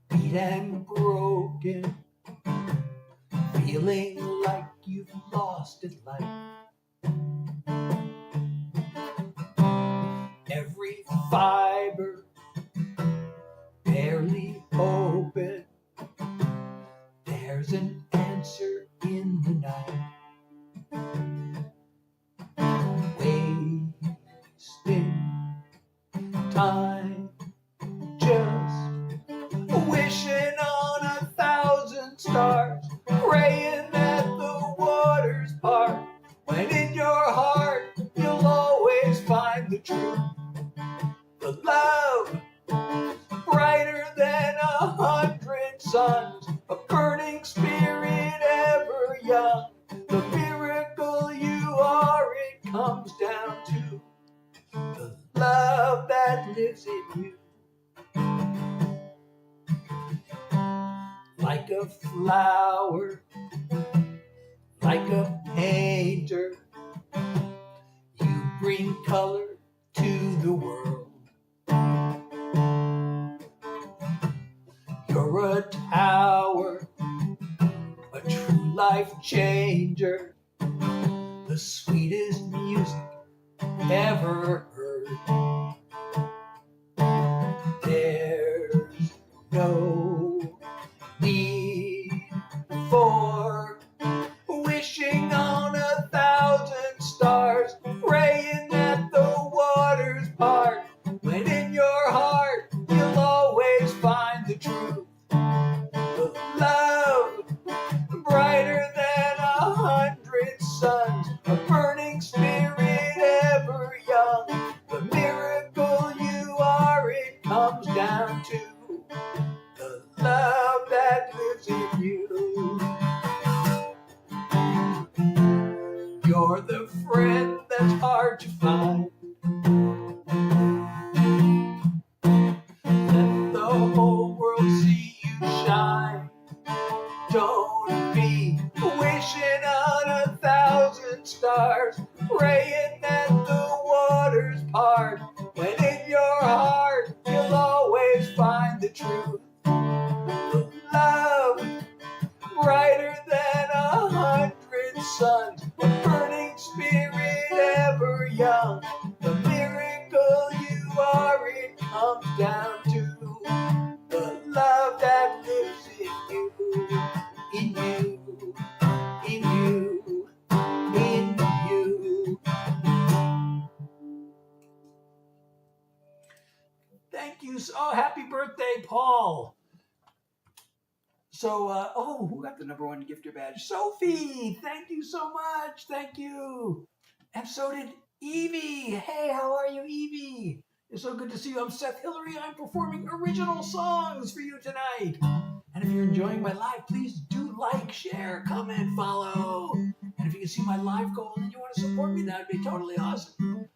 beat and broken, feeling like you've lost at life. Every fiber barely open, there's an answer in the night. Wasting time, just wishing on 1,000 stars, praying that the waters part, when in your heart you'll always find the truth. The love brighter than 100 suns, a burning spirit ever young. The miracle you are, it comes down to the love that lives in you. Like a flower, like a painter, you bring color to the world. You're a tower, a true life changer, the sweetest music ever heard. There's no need for wishing on 1,000 stars, praying that the waters part, when in your heart you'll always find the truth. The love brighter than 100 suns, a burning spirit ever young. The miracle you are, it comes down to the love that lives in you. You're the friend that's hard to find. Let the whole world see you shine. Don't be wishing on 1,000 stars, praying that the waters part, when in your heart you'll always find the truth. The love brighter than 100 suns, a burning spirit ever young. The miracle you are, it comes down to the love that lives in you, in you, in you, in you. Thank you. Oh, happy birthday, Paul. So, who got the #1 gifter badge? Sophie, thank you so much. Thank you. And so did Evie. Hey, how are you, Evie? It's so good to see you. I'm Seth Hillary. I'm performing original songs for you tonight. And if you're enjoying my live, please do like, share, comment, follow. And And if you can see my live goal and you want to support me, that would be totally awesome.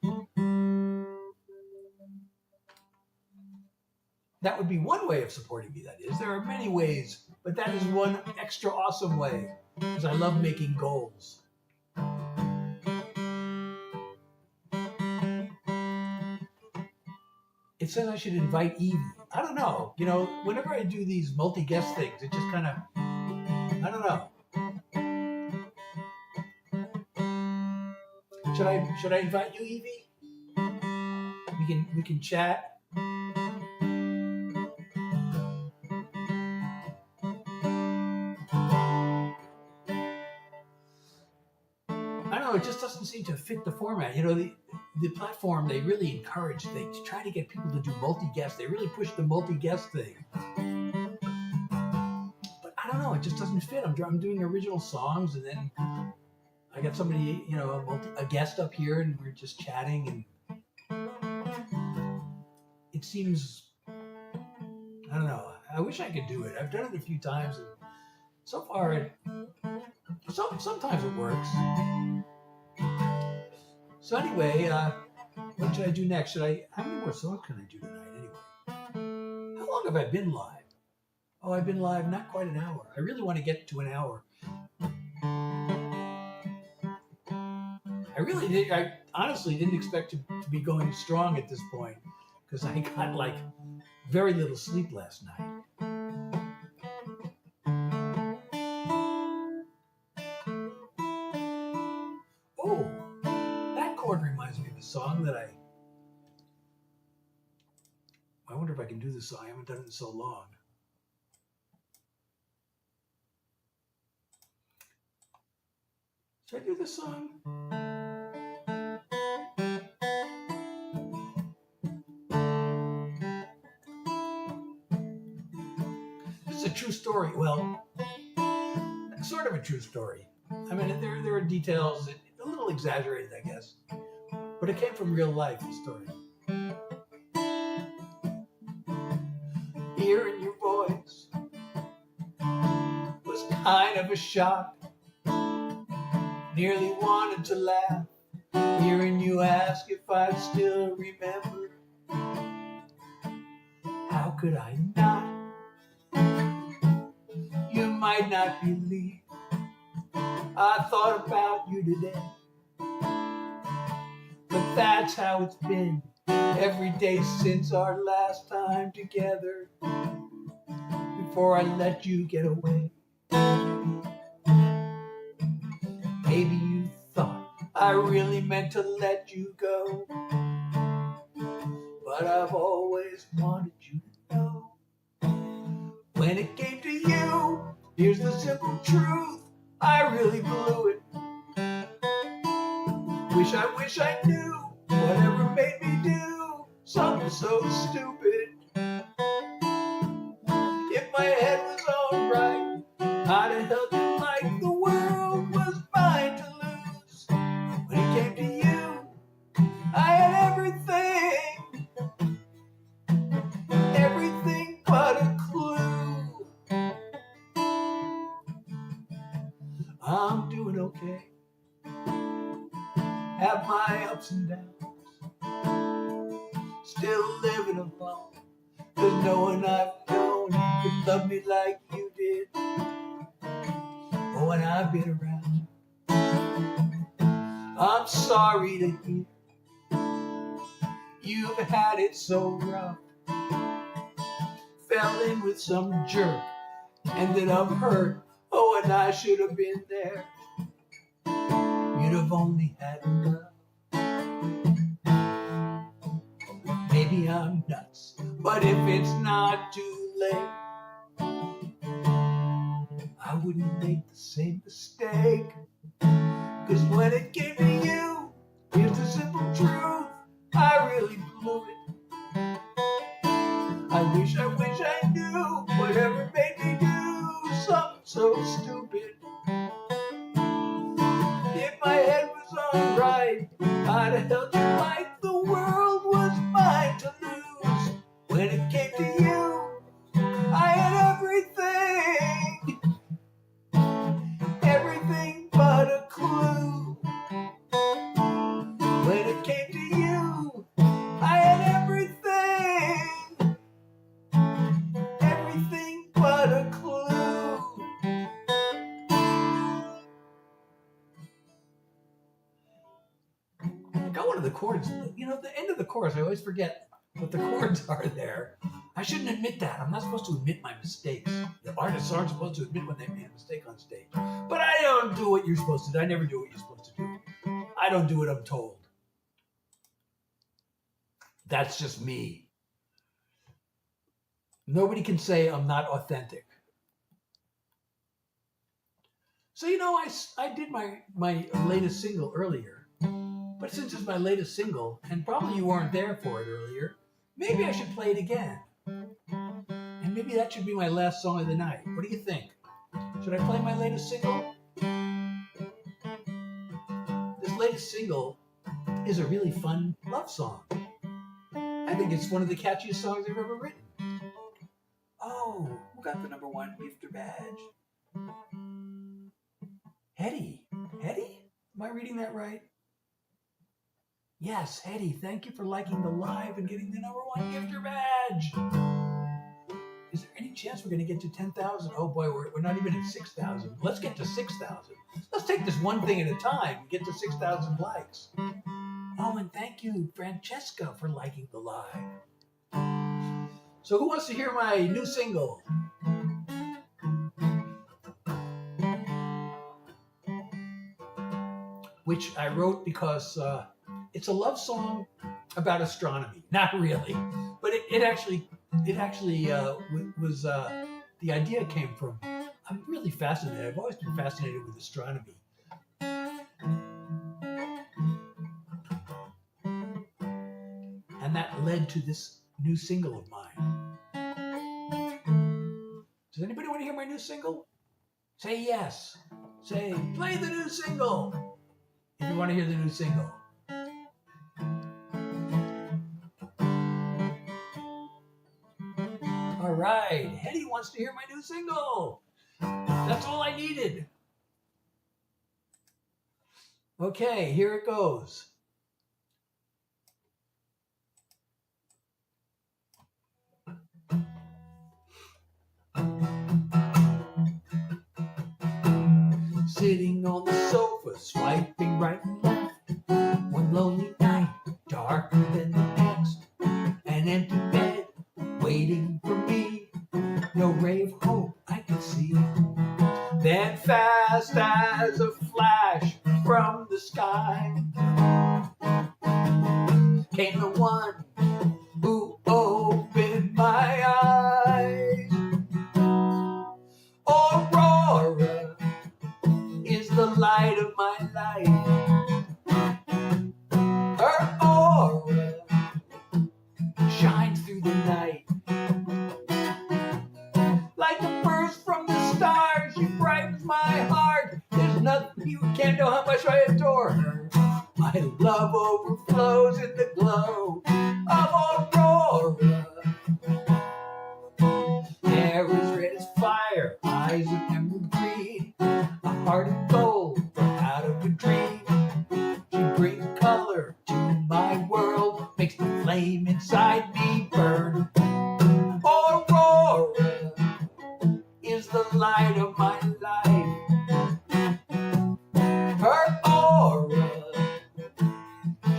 That would be one way of supporting me, that is. There are many ways, but that is one extra awesome way, because I love making goals. It says I should invite Evie. I don't know. You know, whenever I do these multi-guest things, it just kind of, I don't know. Should I invite you, Evie? We can chat. I don't know, it just doesn't seem to fit the format. You know, the platform, they really encourage, they try to get people to do multi-guest. They really push the multi-guest thing. But I don't know, it just doesn't fit. I'm doing original songs, and then I got somebody, you know, a guest up here, and we're just chatting, and it seems, I don't know, I wish I could do it. I've done it a few times, and so far, sometimes it works. So anyway, what should I do next? How many more songs can I do tonight anyway? How long have I been live? Oh, I've been live not quite an hour. I really want to get to an hour. I honestly didn't expect to be going strong at this point, because I got like very little sleep last night. Oh, that chord reminds me of a song that I wonder if I can do this song. I haven't done it in so long. Should I do this song? This is a true story. Well, sort of a true story. I mean, there are details, a little exaggerated, I guess, but it came from real life, the story. Hearing your voice was kind of a shock. Nearly wanted to laugh, hearing you ask if I still remember. How could I not? You might not believe I thought about you today, but that's how it's been every day since our last time together, before I let you get away. Maybe you thought I really meant to let you go, but I've always wanted you to know. When it came to you, here's the simple truth, I really blew it. Wish I knew whatever made me do something so stupid. If my head was alright, I'd have held you like the world was mine to lose. When it came to you, I had everything but a clue. I'm doing okay, have my ups and downs, still living alone. There's no one I've known could love me like you did. But when I've been around, I'm sorry to hear you've had it so rough. Fell in with some jerk, ended up hurt. Oh, and I should have been there. You'd have only had enough. Maybe I'm nuts, but if it's not too late, I wouldn't make the same mistake. 'Cause when it came to you, here's the simple truth, I really blew it. I wish I knew whatever made me do something so stupid. If my head was alright, I'd have held you like the world was mine to lose. When it came to you, I had everything but a clue. chords, the end of the chorus, I always forget what the chords are there. I shouldn't admit that. I'm not supposed to admit my mistakes. The artists aren't supposed to admit when they made a mistake on stage. But I don't do what you're supposed to do. I never do what you're supposed to do. I don't do what I'm told. That's just me. Nobody can say I'm not authentic. So, I did my latest single earlier. But since it's my latest single, and probably you weren't there for it earlier, maybe I should play it again. And maybe that should be my last song of the night. What do you think? Should I play my latest single? This latest single is a really fun love song. I think it's one of the catchiest songs I've ever written. Oh, who got the #1 gift or badge? Hetty. Hetty? Am I reading that right? Yes, Hetty, thank you for liking the live and getting the #1 gift or badge. Is there any chance we're going to get to 10,000? Oh boy, we're not even at 6,000. Let's get to 6,000. Let's take this one thing at a time and get to 6,000 likes. Oh, and thank you, Francesca, for liking the live. So who wants to hear my new single? Which I wrote because it's a love song about astronomy. Not really, but it actually was the idea came from. I'm really fascinated. I've always been fascinated with astronomy. And that led to this new single of mine. Does anybody want to hear my new single? Say yes. Say, play the new single. If you want to hear the new single. All right, Hetty wants to hear my new single. That's all I needed. Okay, here it goes. Sitting on the sofa, swiping right and left. One lonely night, darker than the next. An empty bed, waiting for me. No ray of hope I could see. Then fast as a flash from the sky came the one who opened my eyes. Aurora is the light of my life. Her aura shines through the night. Like a burst from the stars, she brightens my heart. There's nothing, you can't know how much I adore her. My love overflows in the glow of Aurora. Hair is red as fire, eyes of emerald green, a heart of gold out of a dream. She brings color to my world, makes the flame inside me burn. Aurora is the light of my life. Her aura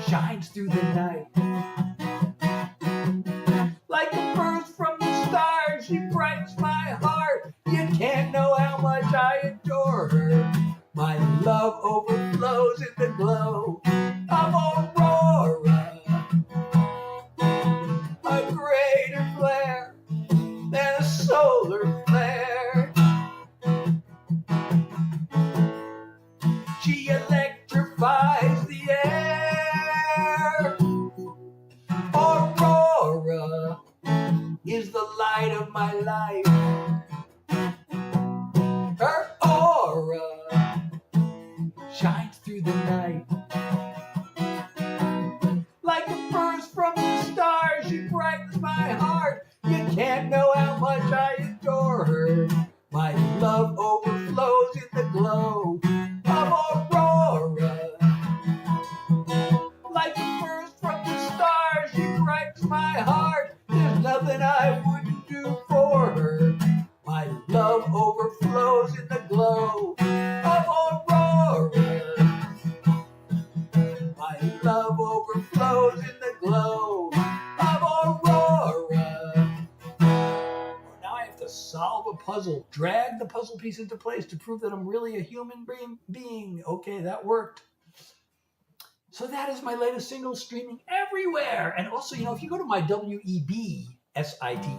shines through the night. Like a burst from the stars, she brightens my heart. You can't know how much I adore her. My love overflows in the glow of Aurora. A greater flare than a solar flare. She electrifies the air. Aurora is the light of my life. Her aura shines through the night. Like a burst from the stars, she brightens my heart. You can't know how much I adore her. My love overflows in the glow of Aurora. Like a burst from the stars, she brightens my heart. There's nothing I wouldn't do for her. My love overflows in the glow of Aurora. My love overflows puzzle, drag the puzzle piece into place to prove that I'm really a human being. Okay, that worked. So that is my latest single, streaming everywhere. And also, if you go to my WEB SITE,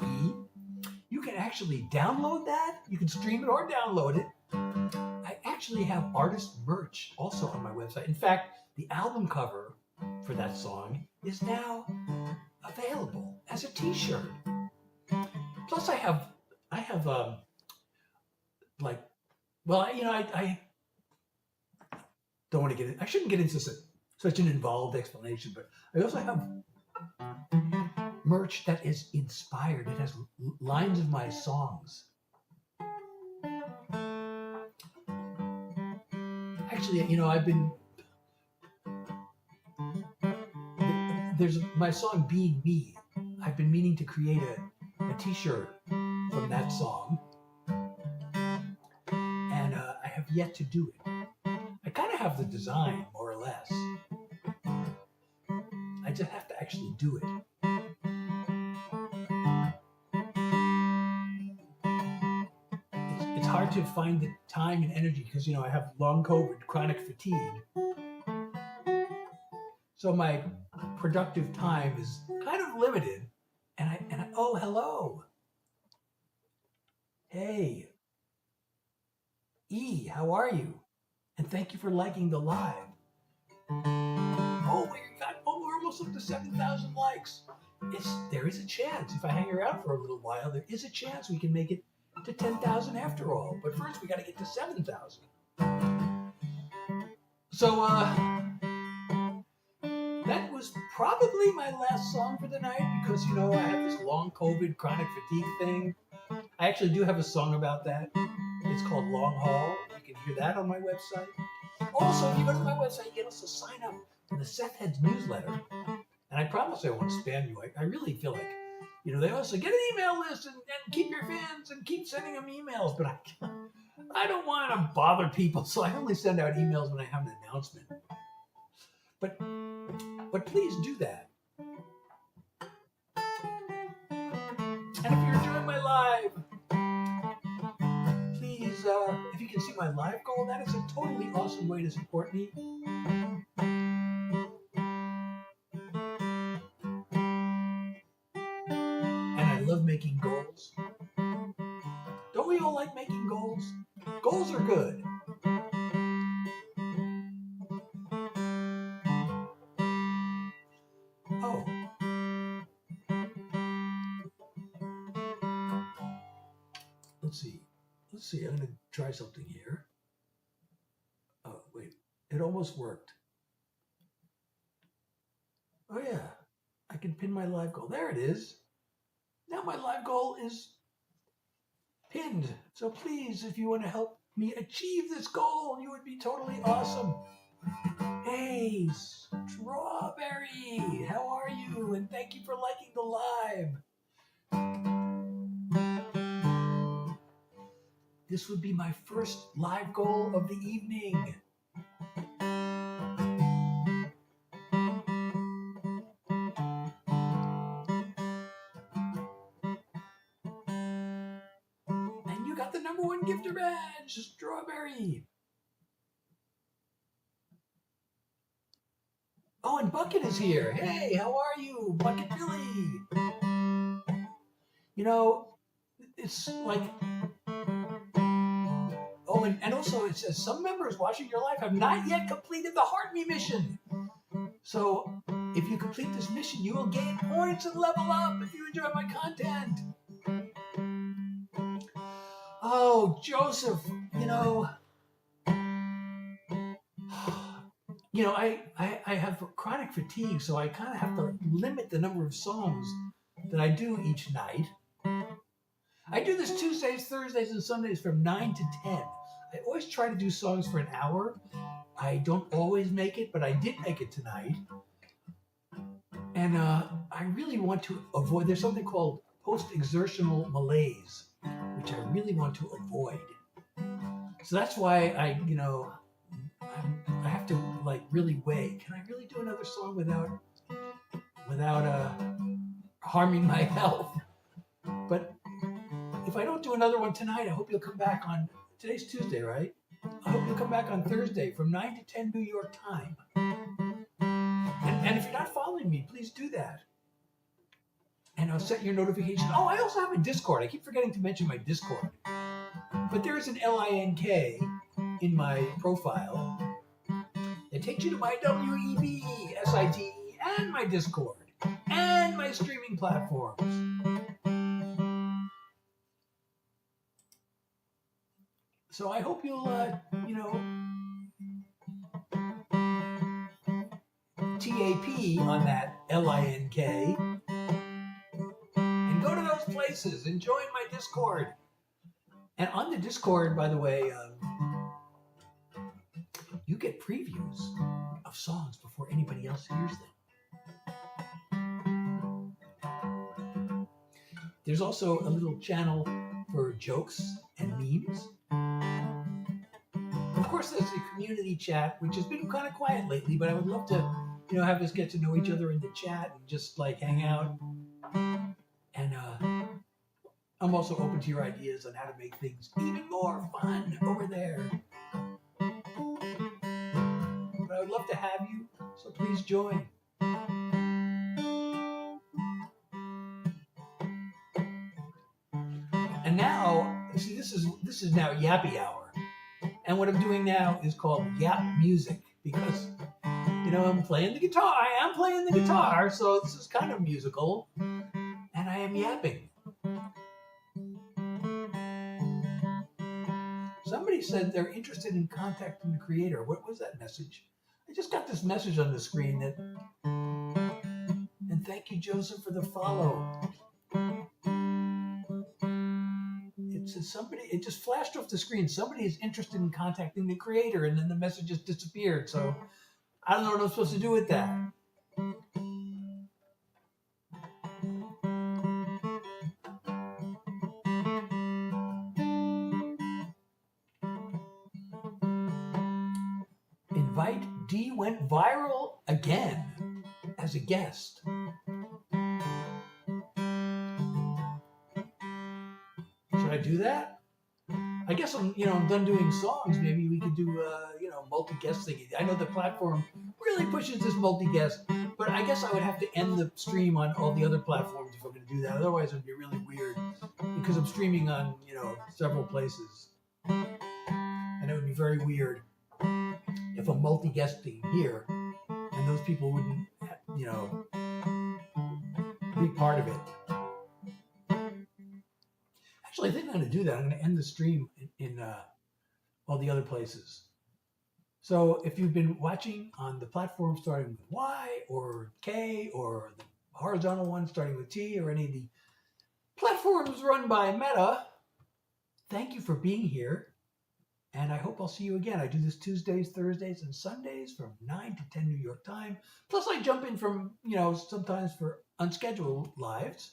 you can actually download that. You can stream it or download it. I actually have artist merch also on my website. In fact, the album cover for that song is now available as a t-shirt. Plus I have I don't want to I shouldn't get into such an involved explanation, but I also have merch that is inspired. It has lines of my songs. Actually, there's my song Being Me. I've been meaning to create a t-shirt from that song, and I have yet to do it. I kind of have the design, more or less. I just have to actually do it. It's hard to find the time and energy because, I have long COVID, chronic fatigue. So my productive time is kind of limited. And I oh, hello. Hey. E, how are you? And thank you for liking the live. Oh, we're almost up to 7,000 likes. There is a chance, if I hang around for a little while, there is a chance we can make it to 10,000 after all. But first, we got to get to 7,000. So, that was probably my last song for the night because, I have this long COVID chronic fatigue thing. I actually do have a song about that. It's called Long Haul. You can hear that on my website. Also, if you go to my website, you can also sign up for the Seth Heads newsletter. And I promise I won't spam you. I really feel like, they also get an email list and keep your fans and keep sending them emails. But I don't want to bother people, so I only send out emails when I have an announcement. But please do that. And if you're enjoying my live, please, if you can see my live goal, that is a totally awesome way to support me. And I love making goals. Don't we all like making goals? Goals are good. Oh. Let's see. I'm going to try something here. Oh, wait. It almost worked. Oh, yeah. I can pin my live goal. There it is. Now my live goal is pinned. So please, if you want to help me achieve this goal, you would be totally awesome. Hey, Strawberry, how are you? And thank you for liking the live. This would be my first live goal of the evening. And you got the #1 gifter badge, Strawberry. Oh, and Bucket is here. Hey, how are you, Bucket Billy? It's like... Oh, and also it says some members watching your live have not yet completed the Heart Me mission. So if you complete this mission, you will gain points and level up if you enjoy my content. Oh, Joseph, I have chronic fatigue, so I kind of have to limit the number of songs that I do each night. I do this Tuesdays, Thursdays, and Sundays from 9 to 10. I always try to do songs for an hour. I don't always make it, but I did make it tonight. And I really want to avoid, there's something called post-exertional malaise, which I really want to avoid. So that's why I have to really weigh. Can I really do another song without harming my health? But if I don't do another one tonight, I hope you'll come back on, today's Tuesday, right? I hope you'll come back on Thursday from 9 to 10 New York time. And if you're not following me, please do that. And I'll set your notifications. Oh, I also have a Discord. I keep forgetting to mention my Discord. But there is an LINK in my profile that takes you to my WEB SITE and my Discord and my streaming platforms. So I hope you'll, TAP on that LINK and go to those places and join my Discord. And on the Discord, by the way, you get previews of songs before anybody else hears them. There's also a little channel for jokes and memes. Of course, there's the community chat, which has been kind of quiet lately, but I would love to, have us get to know each other in the chat and just like hang out. And I'm also open to your ideas on how to make things even more fun over there. But I would love to have you, so please join. And now, see, this is now Yappy Hour. And what I'm doing now is called Yap Music because, I'm playing the guitar. I am playing the guitar, so this is kind of musical. And I am yapping. Somebody said they're interested in contacting the creator. What was that message? I just got this message on the screen that, and thank you, Joseph, for the follow. It says somebody, it just flashed off the screen. Somebody is interested in contacting the creator, and then the message just disappeared. So I don't know what I'm supposed to do with that. Invite D went viral again as a guest. Should I do that? I guess I'm done doing songs. Maybe we could do multi-guest thing. I know the platform really pushes this multi-guest, but I guess I would have to end the stream on all the other platforms if I'm going to do that. Otherwise, it would be really weird because I'm streaming on several places, and it would be very weird if I'm multi-guesting here and those people wouldn't, be part of it. Actually, I think I'm going to do that. I'm going to end the stream in all the other places. So if you've been watching on the platform starting with Y or K or the horizontal one starting with T or any of the platforms run by Meta, thank you for being here. And I hope I'll see you again. I do this Tuesdays, Thursdays, and Sundays from 9 to 10 New York time. Plus I jump in from, sometimes for unscheduled lives.